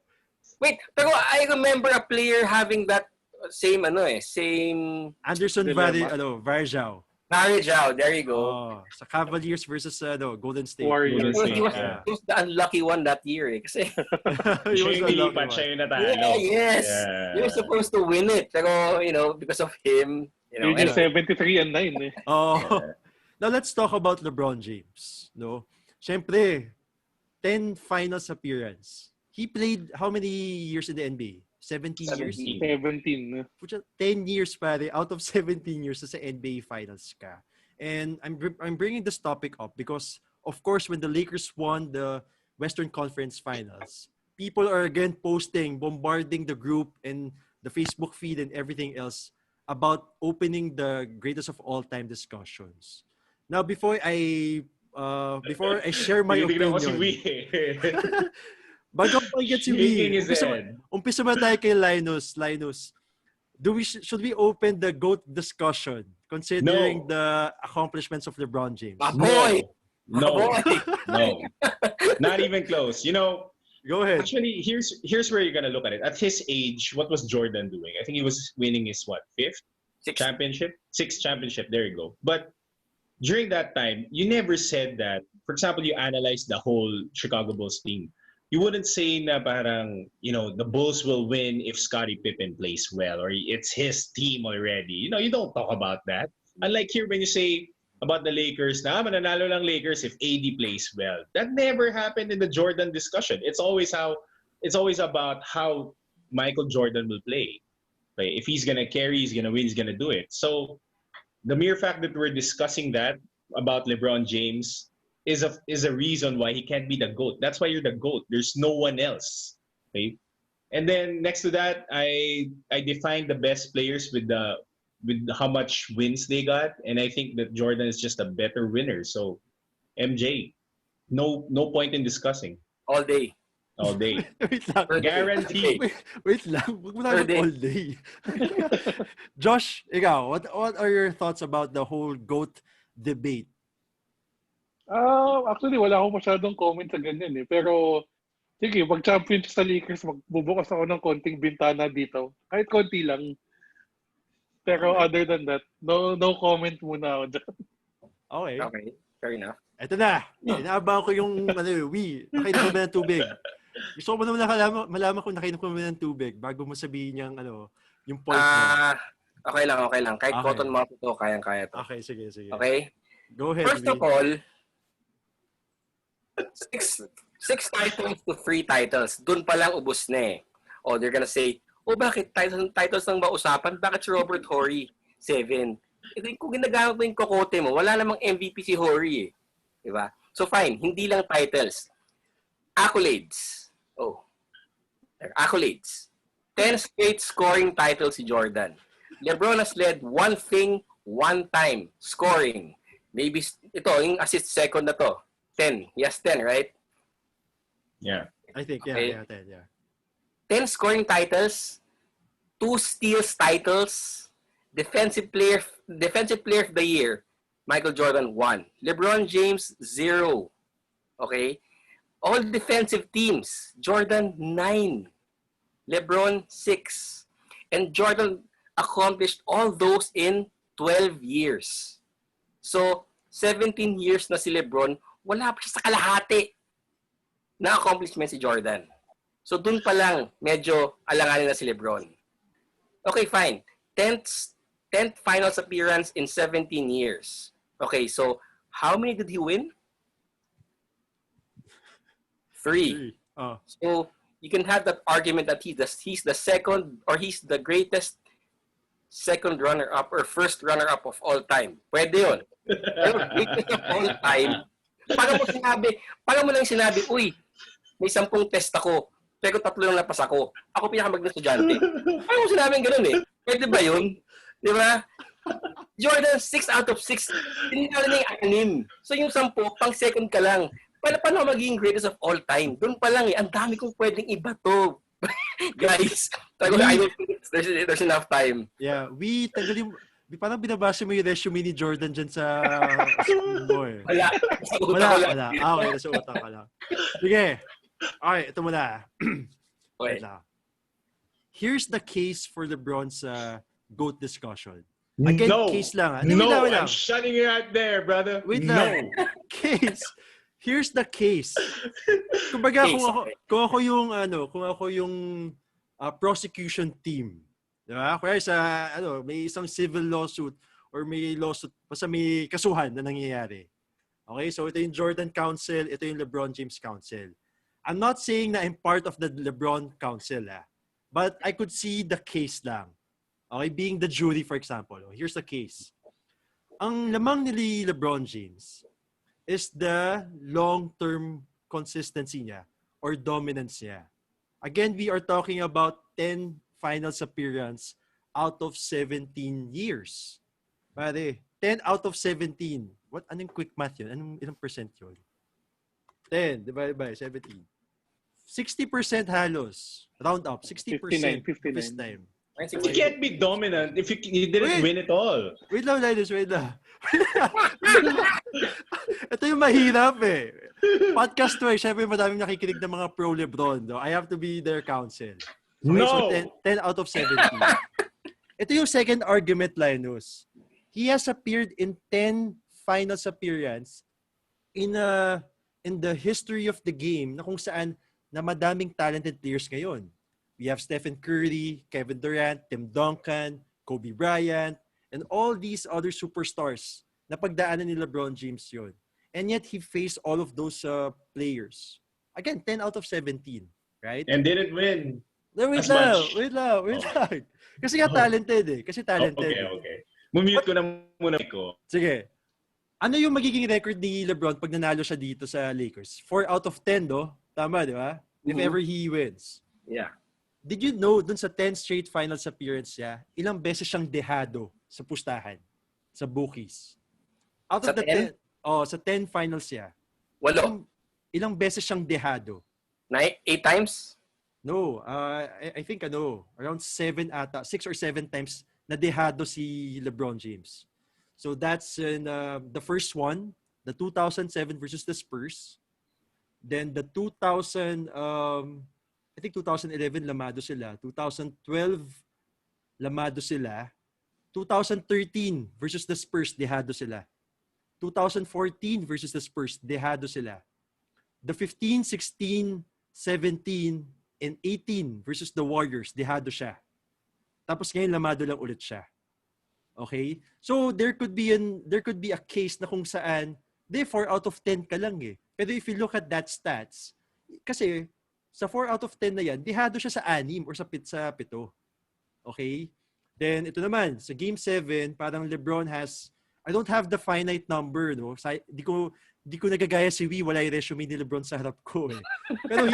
Wait, pero I remember a player having that same Anderson Dilemma. Varjao. Varejao, there you go. Sa Cavaliers versus Golden State. Warriors. He was Yeah. the unlucky one that year eh. Kasi He was Siya yung a lucky nilipat, one. siya yung natalo. yes. Yeah. You're supposed to win it. Pero, because of him, Yun yung 73-9 eh. Now let's talk about LeBron James. No? Siyempre, 10 finals appearance. He played how many years in the NBA? 17 years? 17. 10 years pare, out of 17 years sa NBA Finals ka. And I'm bringing this topic up because, of course, when the Lakers won the Western Conference Finals, people are again bombarding the group and the Facebook feed and everything else about opening the greatest of all time discussions. Now, before I share my Tinitignan ko si opinion, Wee. bago ko get si Shaking Wee, his head. umpisa ba tayo kay Linus? Should we open the GOAT discussion considering the accomplishments of LeBron James? My boy! No. Not even close. Go ahead. Actually, here's where you're gonna look at it. At his age, what was Jordan doing? I think he was winning his fifth championship? Sixth championship. There you go. But during that time, you never said that. For example, you analyzed the whole Chicago Bulls team. You wouldn't say na parang, the Bulls will win if Scottie Pippen plays well or it's his team already. You don't talk about that. Unlike here when you say about the Lakers, mananalo lang Lakers if AD plays well. That never happened in the Jordan discussion. It's always about how Michael Jordan will play. Okay? If he's gonna carry, he's gonna win, he's gonna do it. So the mere fact that we're discussing that about LeBron James is a reason why he can't be the GOAT. That's why you're the GOAT. There's no one else. Okay? And then next to that, I defined the best players with how much wins they got, and I think that Jordan is just a better winner. So MJ, no point in discussing. All day. Wait lang. Guaranteed. Wait lang. Huwag mo na all day. Josh, ikaw, what are your thoughts about the whole GOAT debate? Actually, wala akong masyadong comment sa ganyan eh. Pero, sige, mag-champion sa Lakers, magbubukas ako ng konting bintana dito. Kahit konti lang. Pero other than that, no comment muna ako dyan. Okay, fair enough. Eto na. Inaabangan ko yung Wee, nakainom ko ba ng tubig? Gusto ko mo naman malaman kung nakainom ko ba ng tubig bago mo sabihin yung point mo. Okay lang. Kahit cotton mouth ito, kayang-kaya to. Okay, sige. Okay? Go ahead, First of all, 6 titles to 3 titles. Doon pa lang ubos na eh. They're gonna say, bakit titles lang ba usapan? Bakit si Robert Horry 7? Kung ginagamit mo yung kokote mo, wala namang MVP si Horry eh. Diba? So fine, hindi lang titles. Accolades. Accolades. 10 straight scoring titles si Jordan. Lebron has led one thing, one time, scoring. Maybe ito, yung assist second na to. 10. He has 10, right? Yeah. I think, Okay. 10, yeah. 10 scoring titles, 2 steals titles, defensive player of the year, Michael Jordan 1. LeBron James 0. Okay? All defensive teams, Jordan 9. LeBron 6. And Jordan accomplished all those in 12 years. So, 17 years na si LeBron, wala pa siya sa kalahati na accomplishment si Jordan. So, dun pa lang, medyo alanganin na si LeBron. Okay, fine. 10th finals appearance in 17 years. Okay, so how many did he win? 3. Oh. So, you can have that argument that he's the second or he's the greatest second runner-up or first runner-up of all time. Pwede yun. Pero greatest of all time, paano mo lang sinabi, uy, may 10 test ako, pero 3 lang napas ako. Ako pinakamagandang estudyante. Paano mo sinabing ganun eh? Pwede ba yun? Di ba? Jordan, 6 out of 6. Tinignan na yung 6. So yung 10, pang second ka lang. Paano magiging greatest of all time? Doon pa lang eh. Ang dami kong pwedeng iba to. Guys, I don't think there's enough time. Yeah, parang binabasa mo yung resume ni Jordan dyan sa mo eh. Wala. Wala. Okay, nasa utak ka lang. Sige. Okay, ito muna. Okay. Here's the case for LeBron's GOAT discussion. Again, No. case lang. No, wait lang. I'm shutting you out there, brother. Wait no. lang. Case. Here's the case. Kumbaga, kung ako yung prosecution team, diba? Kaya may isang civil lawsuit or may lawsuit, basta may kasuhan na nangyayari. Okay? So, ito yung Jordan Council, ito yung LeBron James Council. I'm not saying na I'm part of the LeBron Council, but I could see the case lang. Okay? Being the jury, for example. Here's the case. Ang lamang ni LeBron James is the long-term consistency niya or dominance niya. Again, we are talking about 10 finals appearance out of 17 years. Pare, 10 out of 17. Anong quick math yun? Ilang percent yun? 10 divided by 17. 60% halos. Round up. 60% 59. this time. You can't be dominant if you didn't win it all. Wait lang, Linus. Wait lang. Ito yung mahirap eh. Podcast to eh. Siyempre madaming nakikinig ng mga pro Lebron. No? I have to be their counsel. Okay, No! so 10 out of 17. Ito yung second argument, Linus. He has appeared in 10 finals appearance in the history of the game na kung saan na madaming talented players ngayon. We have Stephen Curry, Kevin Durant, Tim Duncan, Kobe Bryant, and all these other superstars na pagdaanan ni LeBron James yun. And yet, he faced all of those players. Again, 10 out of 17, right? And didn't win. Wait lang. Kasi nga talented eh. Okay. Mumute ko na muna ko. Sige. Ano yung magiging record ni LeBron pag nanalo siya dito sa Lakers? 4 out of 10, no? Tama, di ba? If ever he wins. Yeah. Did you know dun sa 10 straight finals appearance niya, ilang beses siyang dehado sa pustahan, sa bookies? Out of Sa the 10? 10, sa 10 finals niya. 8? Ilang beses siyang dehado? 8 times? No, I think around 6 or 7 times na dehado si LeBron James. So that's in the first one, the 2007 versus the Spurs. Then the 2011 lamado sila. 2012 lamado sila. 2013 versus the Spurs, dehado sila. 2014 versus the Spurs, dehado sila. The 15, 16, 17, and 18 versus the Warriors, dehado siya. Tapos ngayon lamado lang ulit siya. Okay? So there could be a case na kung saan 4 out of 10 ka lang eh. Pero if you look at that stats, kasi sa 4 out of 10 na yan, dehado siya sa 6 or sa 7. Okay? Then ito naman, sa Game 7, parang LeBron has, I don't have the finite number, no? Di ko nagagaya si Wee, wala yung resume ni LeBron sa harap ko eh. Pero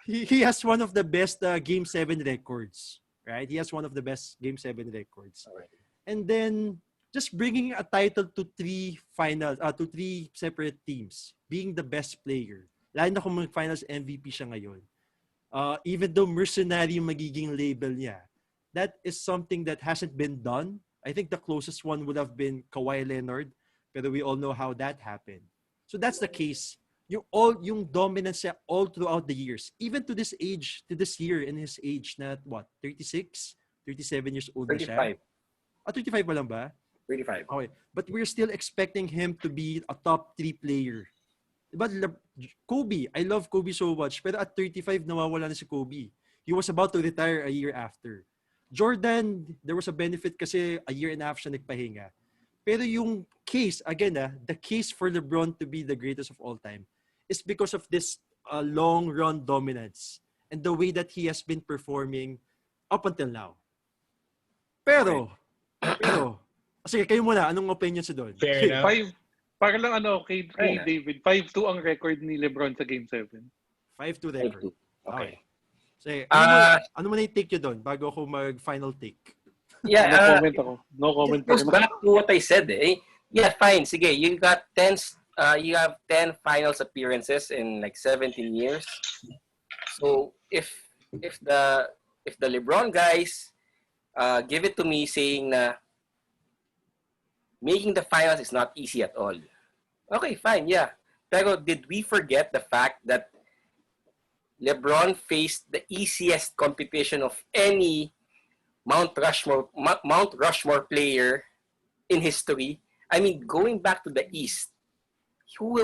he has one of the best Game 7 records, right? He has one of the best Game 7 records. And then, just bringing a title to to three separate teams, being the best player. Lalo na kung mag-finals MVP siya ngayon. Even though mercenary yung magiging label niya, that is something that hasn't been done. I think the closest one would have been Kawhi Leonard, pero we all know how that happened. So that's the case. Yung dominance niya all throughout the years, even to this year in his age na 36, 37 years old na siya. 35. 35 pa lang ba? 35. Okay. But we're still expecting him to be a top 3 player. But Kobe, I love Kobe so much, pero at 35 nawawala na si Kobe. He was about to retire a year after. Jordan, there was a benefit kasi a year and a half siya nagpahinga. Pero yung case, again, the case for LeBron to be the greatest of all time is because of this long run dominance and the way that he has been performing up until now. Pero, sige, kayo muna, anong opinion sa doon? Fair enough. Para lang kay David, 5-2 ang record ni LeBron sa Game 7. 5-2 record. Okay. Sige, ano mo na yung take nyo doon bago ako mag-final take? No comment ako. No comment It goes back to what I said. Yeah, fine. Sige, you got 10 you have 10 finals appearances in like 17 years. So if the LeBron guys give it to me saying na making the finals is not easy at all. Okay, fine, yeah. Pero did we forget the fact that LeBron faced the easiest competition of any Mount Rushmore player in history? I mean, going back to the East, who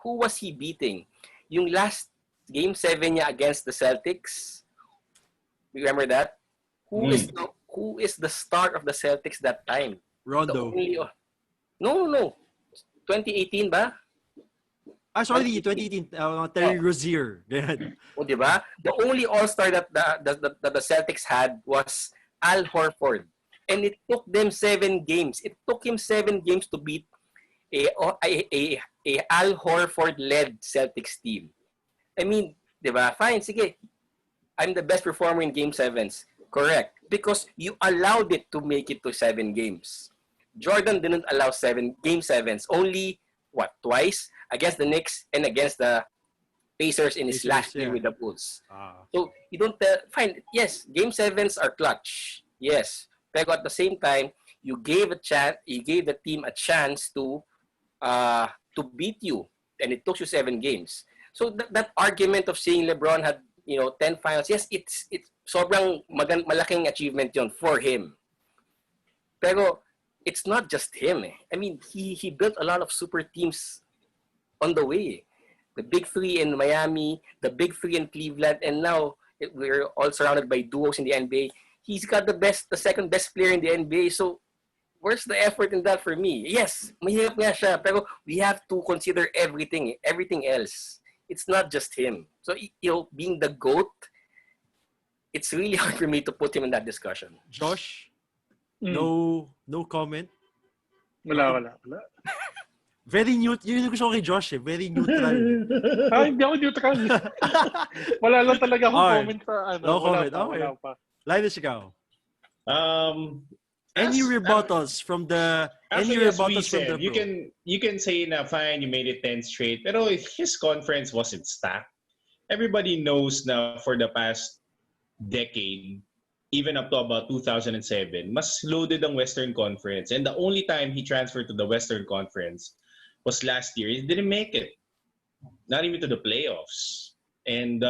was he beating? Yung last Game 7 niya against the Celtics, remember that? Who is the star of the Celtics that time? Rondo. No. 2018 ba? Sorry, 2018. Terry Rozier. O, di ba? The only all-star that the Celtics had was Al Horford. And it took them 7 games. It took him 7 games to beat a Al Horford-led Celtics team. I mean, di ba? Fine, sige. I'm the best performer in Game 7s. Correct. Because you allowed it to make it to 7 games. Jordan didn't allow Game 7s. Only, twice? Against the Knicks and against the Pacers in his last year with the Bulls. So, you don't fine. Yes, Game 7s are clutch. Yes. Pero at the same time, you gave the team a chance to beat you. And it took you 7 games. So, that argument of saying LeBron had 10 finals, yes, it's sobrang malaking achievement yon for him. Pero it's not just him. I mean, he built a lot of super teams on the way. The big 3 in Miami, the big 3 in Cleveland, and now we're all surrounded by duos in the NBA. He's got the second best player in the NBA. So where's the effort in that for me? Yes, mahirap nga siya, pero we have to consider everything else. It's not just him. So, being the GOAT, it's really hard for me to put him in that discussion. Josh, no comment? Wala. Very neutral. Yun yung gusto ko kay Josh Very neutral. Hindi ako neutral. Wala lang talaga akong comment sa No comment. Wala pa. Linus, ikaw. Any rebuttals from the group? You can say na fine, you made it 10 straight, pero his conference wasn't stacked. Everybody knows na for the past decade, even up to about 2007, mas loaded ang Western Conference. And the only time he transferred to the Western Conference was last year. He didn't make it. Not even to the playoffs. And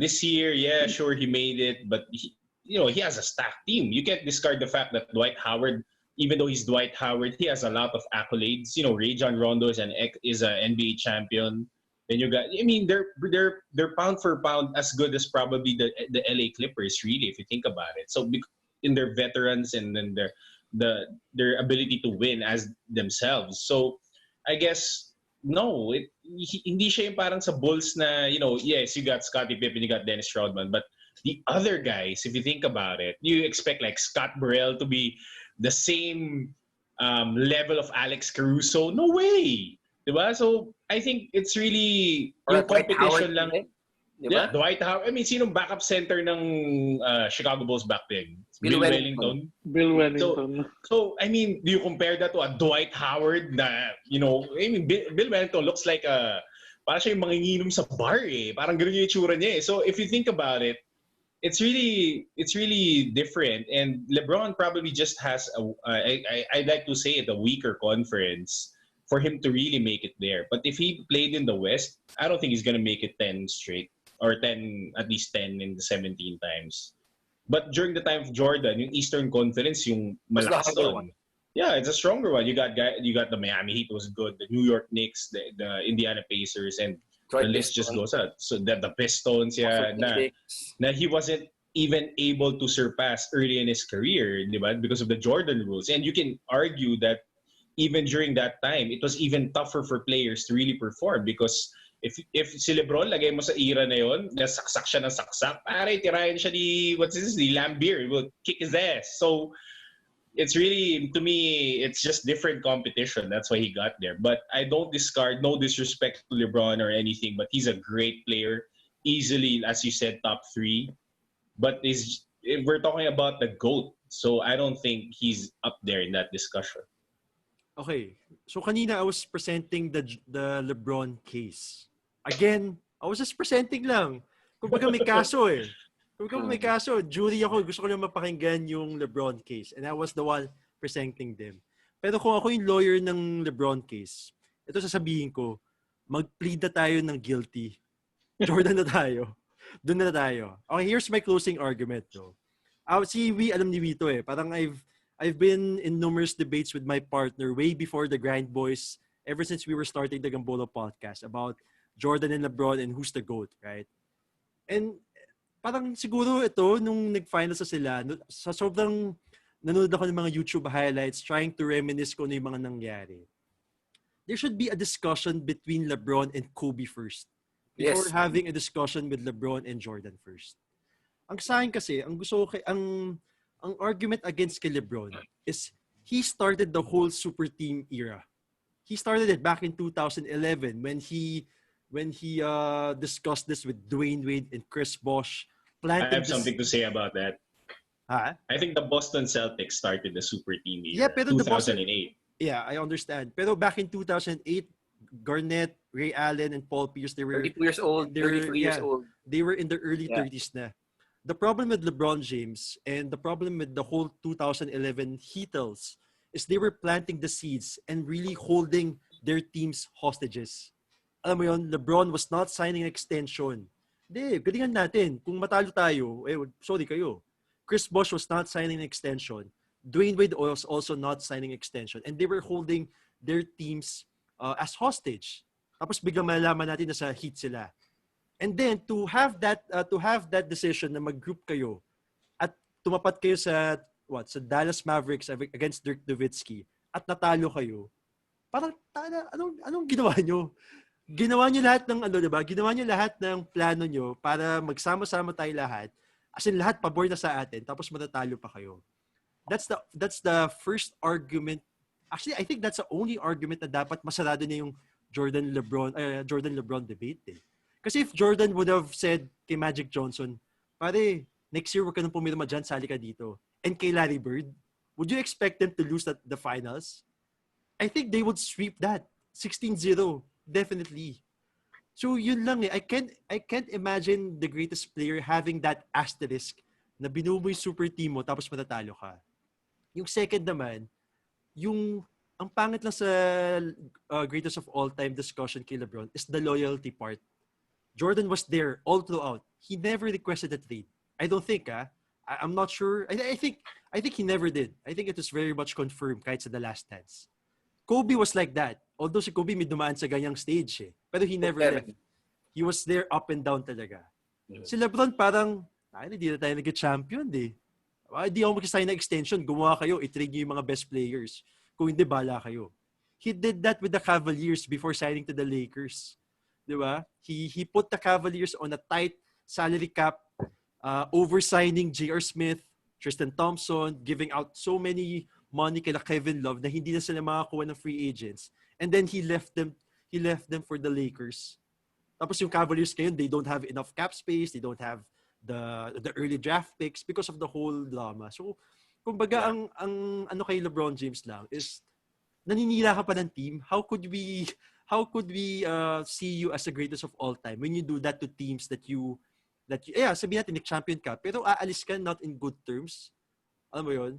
this year, yeah, sure, he made it, but he has a stacked team. You can't discard the fact that Dwight Howard, even though he's Dwight Howard, he has a lot of accolades. Rajon Rondo is an NBA champion. Then you got, they're pound for pound as good as probably the LA Clippers, really, if you think about it. So in their veterans and then their ability to win as themselves. So I guess no, hindi siya yung parang sa Bulls na yes, you got Scottie Pippen, you got Dennis Rodman, but the other guys, if you think about it, you expect like Scott Burrell to be the same level of Alex Caruso. No way. Diba? So I think it's really Or yung competition lang. Di Yeah, ba? Dwight Howard. I mean, sinong backup center ng Chicago Bulls back then? Bill Bill Wellington. Wellington. Bill So, Wellington. I mean, do you compare that to a Dwight Howard na, I mean, Bill Wellington looks like parang siya yung manginginom sa bar eh. Parang ganun yung itsura niya eh. So, if you think about it, it's really different. And LeBron probably just has I'd like to say it, a weaker conference for him to really make it there. But if he played in the West, I don't think he's gonna make it 10 straight or 10, at least 10 in the 17 times. But during the time of Jordan, yung Eastern Conference, yung Was the malakas harder doon. one. Yeah, it's a stronger one. You got the Miami Heat was good, the New York Knicks, the Indiana Pacers, and the Detroit list just Pistons, goes out. So that the Pistons, yeah, Boston Celtics. na he wasn't even able to surpass early in his career, di ba? Because of the Jordan rules. And you can argue that even during that time, it was even tougher for players to really perform because if si LeBron lagay mo sa era na yon, na saksak siya ng saksak, pare tirahin siya ni Lambeer, will kick his ass. So it's really, to me, it's just different competition. That's why he got there. But I don't discard, no disrespect to LeBron or anything, but he's a great player, easily, as you said, top 3. But we're talking about the GOAT, so I don't think he's up there in that discussion. Okay. So kanina I was presenting the LeBron case. Again, I was just presenting lang. Kumbaga may kaso eh. Kumbaga may kaso. Jury ako. Gusto ko lang mapakinggan yung LeBron case. And I was the one presenting them. Pero kung ako yung lawyer ng LeBron case, ito sasabihin ko, mag-plead na tayo ng guilty. Jordan na tayo. Doon na tayo. Okay, here's my closing argument though. Si Wee, alam ni Wee to eh. Parang I've been in numerous debates with my partner way before the Grind Boys, ever since we were starting the Gambolo podcast about Jordan and LeBron and who's the GOAT, right? And parang siguro ito, nung nag-finals na sila, sa sobrang nanonood ako ng mga YouTube highlights, trying to reminisce ko ano yung mga nangyari. There should be a discussion between LeBron and Kobe first before Yes. having a discussion with LeBron and Jordan first. Ang sa akin kasi, ang argument against kay LeBron is he started the whole super team era. He started it back in 2011 when he discussed this with Dwayne Wade and Chris Bosh. I have something to say about that. Ha? I think the Boston Celtics started the super team Yeah, era, pero the Boston- 2008. Yeah, I understand. Pero back in 2008, Garnett, Ray Allen, and Paul Pierce, they were 32 years old, 33 years old. They were in their early Yeah. 30s na. The problem with LeBron James and the problem with the whole 2011 Heatles is they were planting the seeds and really holding their teams hostages. Alam mo yon, LeBron was not signing an extension. Hindi, galingan natin. Kung matalo tayo, sorry kayo. Chris Bosh was not signing an extension. Dwayne Wade was also not signing extension. And they were holding their teams as hostage. Tapos biglang malalaman natin na sa Heat sila. And then to have that decision na mag-group kayo at tumapat kayo sa Dallas Mavericks against Dirk Nowitzki at natalo kayo. Parang anong ginawa nyo? Ginawa nyo lahat ng diba? Ginawa nyo lahat ng plano nyo para magsama-sama tayo lahat. As in lahat pabor na sa atin tapos matatalo pa kayo. That's the first argument. Actually, I think that's the only argument na dapat masarado niya yung Jordan LeBron debate eh. Kasi if Jordan would have said kay Magic Johnson, pare, next year wag ka nang pumirma dyan, sali ka dito. And kay Larry Bird, would you expect them to lose the finals? I think they would sweep that. 16-0. Definitely. So yun lang eh. I can't imagine the greatest player having that asterisk na binuo mo yung super team mo tapos matatalo ka. Yung second naman, ang pangit lang sa greatest of all time discussion kay LeBron is the loyalty part. Jordan was there all throughout. He never requested a trade. I don't think, I'm not sure. I think he never did. I think it was very much confirmed kahit sa the last dance. Kobe was like that. Although si Kobe may dumaan sa ganyang stage eh. Pero he never left. He was there up and down talaga. Si LeBron parang, hindi na tayo nag-champion eh. Hindi ako mag-sign na extension. Gumawa kayo, i-trade nyo yung mga best players. Kung hindi, bala kayo. He did that with the Cavaliers before signing to the Lakers. Diba? He put the Cavaliers on a tight salary cap, oversigning J.R. Smith, Tristan Thompson, giving out so many money kay Kevin Love na hindi na sila makakuha ng free agents. And then he left them for the Lakers. Tapos yung Cavaliers ngayon, they don't have enough cap space, they don't have the early draft picks because of the whole drama. So, kumbaga, ang ano kay LeBron James lang is, naninira ka pa ng team. How could we see you as the greatest of all time when you do that to teams that you sabihin natin, champion ka, pero aalis ka not in good terms. Alam mo yun?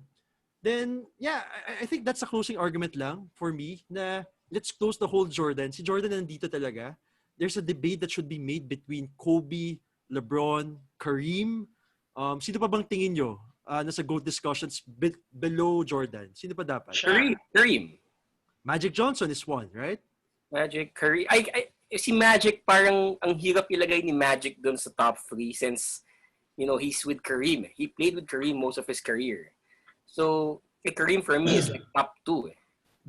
Then, yeah, I think that's a closing argument lang for me na let's close the whole Jordan. Si Jordan nandito talaga. There's a debate that should be made between Kobe, LeBron, Kareem. Sino pa bang tingin nyo nasa GOAT discussions below Jordan? Sino pa dapat? Kareem. Magic Johnson is one, right? Magic, Curry. Si Magic, parang ang hirap ilagay ni Magic doon sa top 3 since, he's with Kareem. He played with Kareem most of his career. So, Kareem for me is like top 2.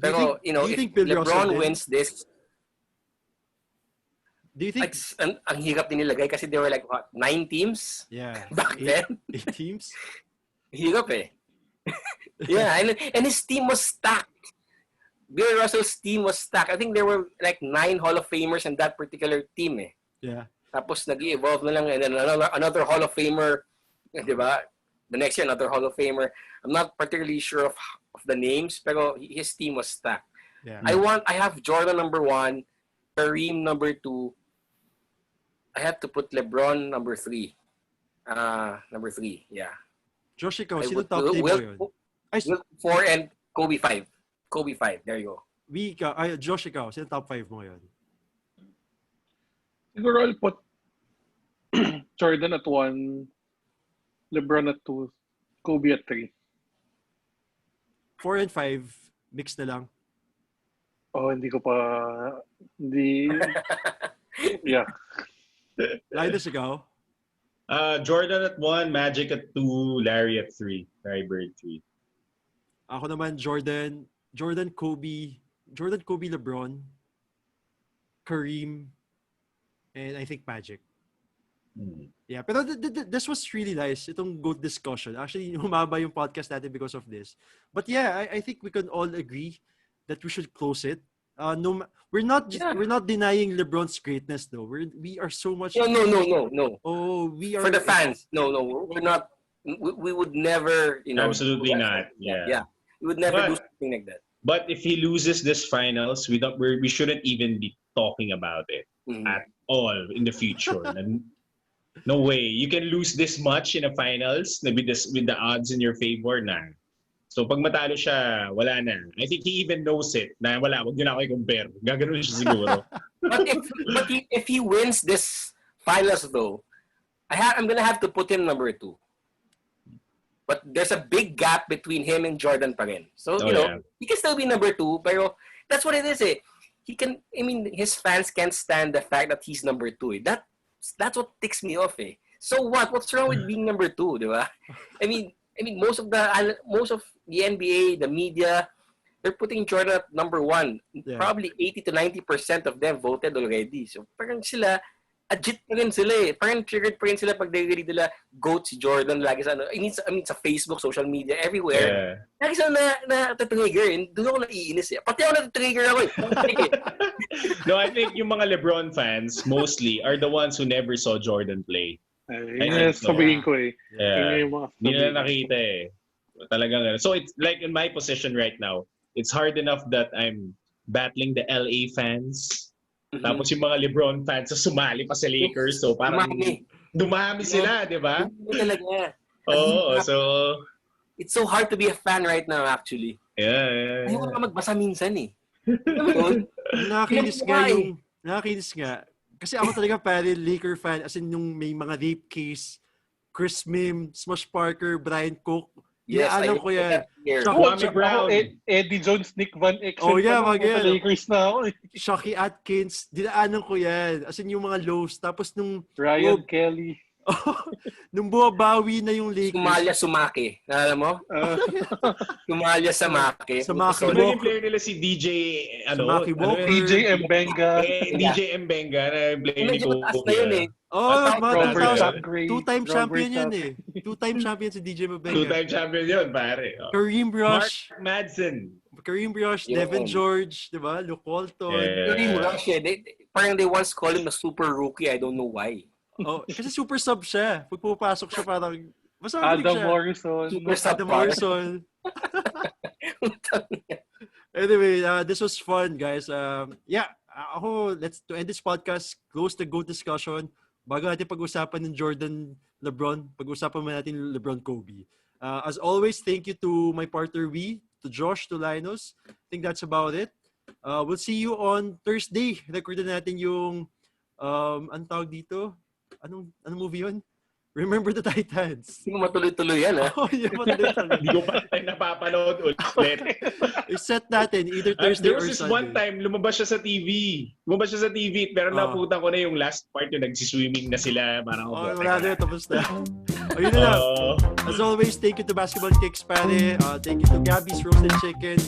Pero, if LeBron wins this, do you think ang hirap din nilagay kasi there were like, 9 teams? Yeah. Back then? 8 teams? Hirap Yeah, and his team was stacked. Bill Russell's team was stacked. I think there were like 9 Hall of Famers in that particular team. Yeah. Tapos nag-evolve na lang and then another Hall of Famer, di ba? The next year, another Hall of Famer. I'm not particularly sure of the names, pero his team was stacked. Yeah. I have Jordan number 1, Kareem number 2. I have to put LeBron number 3. Number 3, yeah. Josh, ikaw, sino top 3 mo yun? 4 and Kobe 5. Kobe 5. There you go. Josh, ikaw, sino top 5 mo yun? Siguro I'll put Jordan at 1, LeBron at 2, Kobe at 3. 4 and 5, mix na lang. Oh, hindi. Yeah. Linus, ikaw? Jordan at 1, Magic at 2, Larry at 3, Larry Bird 3. Ako naman, Jordan, Kobe, LeBron, Kareem, and I think Magic. Yeah, pero this was really nice, itong GOAT discussion. Actually, humaba yung podcast natin because of this. But yeah, I think we can all agree that we should close it. We're not denying LeBron's greatness though. We are so much. No. Oh, we are for the fans. No, we're not. We would never. Absolutely not. Yeah. We would never do something like that. But if he loses this finals, we shouldn't even be talking about it at all in the future. No way. You can lose this much in the finals with the odds in your favor na. So pag matalo siya, wala na. I think he even knows it. Na wala, wag yun ako i-compare. Gaganon siya siguro. But if he wins this finals though, I'm gonna have to put him number 2. But there's a big gap between him and Jordan pa rin. So, he can still be number 2, pero that's what it is his fans can't stand the fact that he's number 2. That's what ticks me off So what? What's wrong with being number 2, di ba? I mean, most of the NBA, the media, they're putting Jordan at number 1. Yeah. Probably 80 to 90% of them voted already. So parang sila, agit pa rin sila Parang triggered pa rin sila pag they really nila GOAT si Jordan lagi sa sa Facebook, social media, everywhere. Yeah. Lagi sila na-trigger. Doon ako naiinis Pati ako na-trigger ako No, I think yung mga LeBron fans mostly are the ones who never saw Jordan play. Sabihin ko Yeah. Hindi na nakita Talagang so it's like in my position right now, it's hard enough that I'm battling the LA fans. Tapos yung mga LeBron fans sumali pa sa Lakers. So parang dumami sila, di ba? Talaga. Oo, so it's so hard to be a fan right now actually. Yeah. Ayaw ka magbasa minsan Nakakainis nga. Kasi ako talaga Laker fan, as in yung may mga rape case, Chris Mim, Smush Parker, Brian Cook. Yes, alam ko yan. Kwame Brown. Eddie Jones, Nick Van Exel. Oh yeah, mga Lakers na ako Shocky Atkins. Dinaanan ko yan. As in yung mga lows. Tapos nung Ryan Kelly. Nung buwabawi na yung Lakers. Sumalya Sumaki. Alam mo? Sumalya Samaki. Samaki. So, yung player nila si DJ, Samaki Walker. DJ Mbenga. DJ Mbenga na player ni Kobe. Oh, mga Robert 2000. Sacre. Two-time Robert champion yan Sacre. eh. Two-time champion si DJ Mabega. Two-time champion yun, pare. Oh. Kareem Mark Rush. Madsen. Kareem Rush, Yun. Devin George, di ba? Luke Walton. Kareem Yeah. Rush, parang they once called him a super rookie. I don't know why. Oh, kasi super sub siya. Pag pumapasok siya parang basta magaling Adam siya. Morrison. Super sub. Adam Morrison. Anyway, this was fun, guys. Let's to end this podcast, close the GOAT discussion. Bago natin pag-usapan ng Jordan, LeBron, pag-usapan mo natin yung LeBron, Kobe. As always, thank you to my partner, to Josh, to Linus. I think that's about it. We'll see you on Thursday. Recordin natin yung, anong tawag dito? Anong movie yun? Remember the Titans. Hindi mo matuloy-tuloy yan, ha? Oh, yeah, matuloy-tuloy. Hindi ko pa tayo napapanood ulit. I-set natin, either Thursday There or was this Sunday. one time, lumabas siya sa TV. Pero naputan ko na yung last part yung nagsiswimming na sila. Parang, Oh, wala na, tapos na. Ayun na lang. As always, thank you to Basketball Kicks, pare. Thank you to Gabby's Roasted Chicken.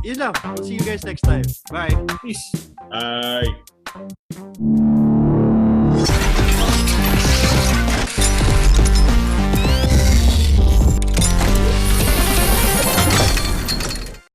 Yun lang. We'll see you guys next time. Bye. Peace. Ay.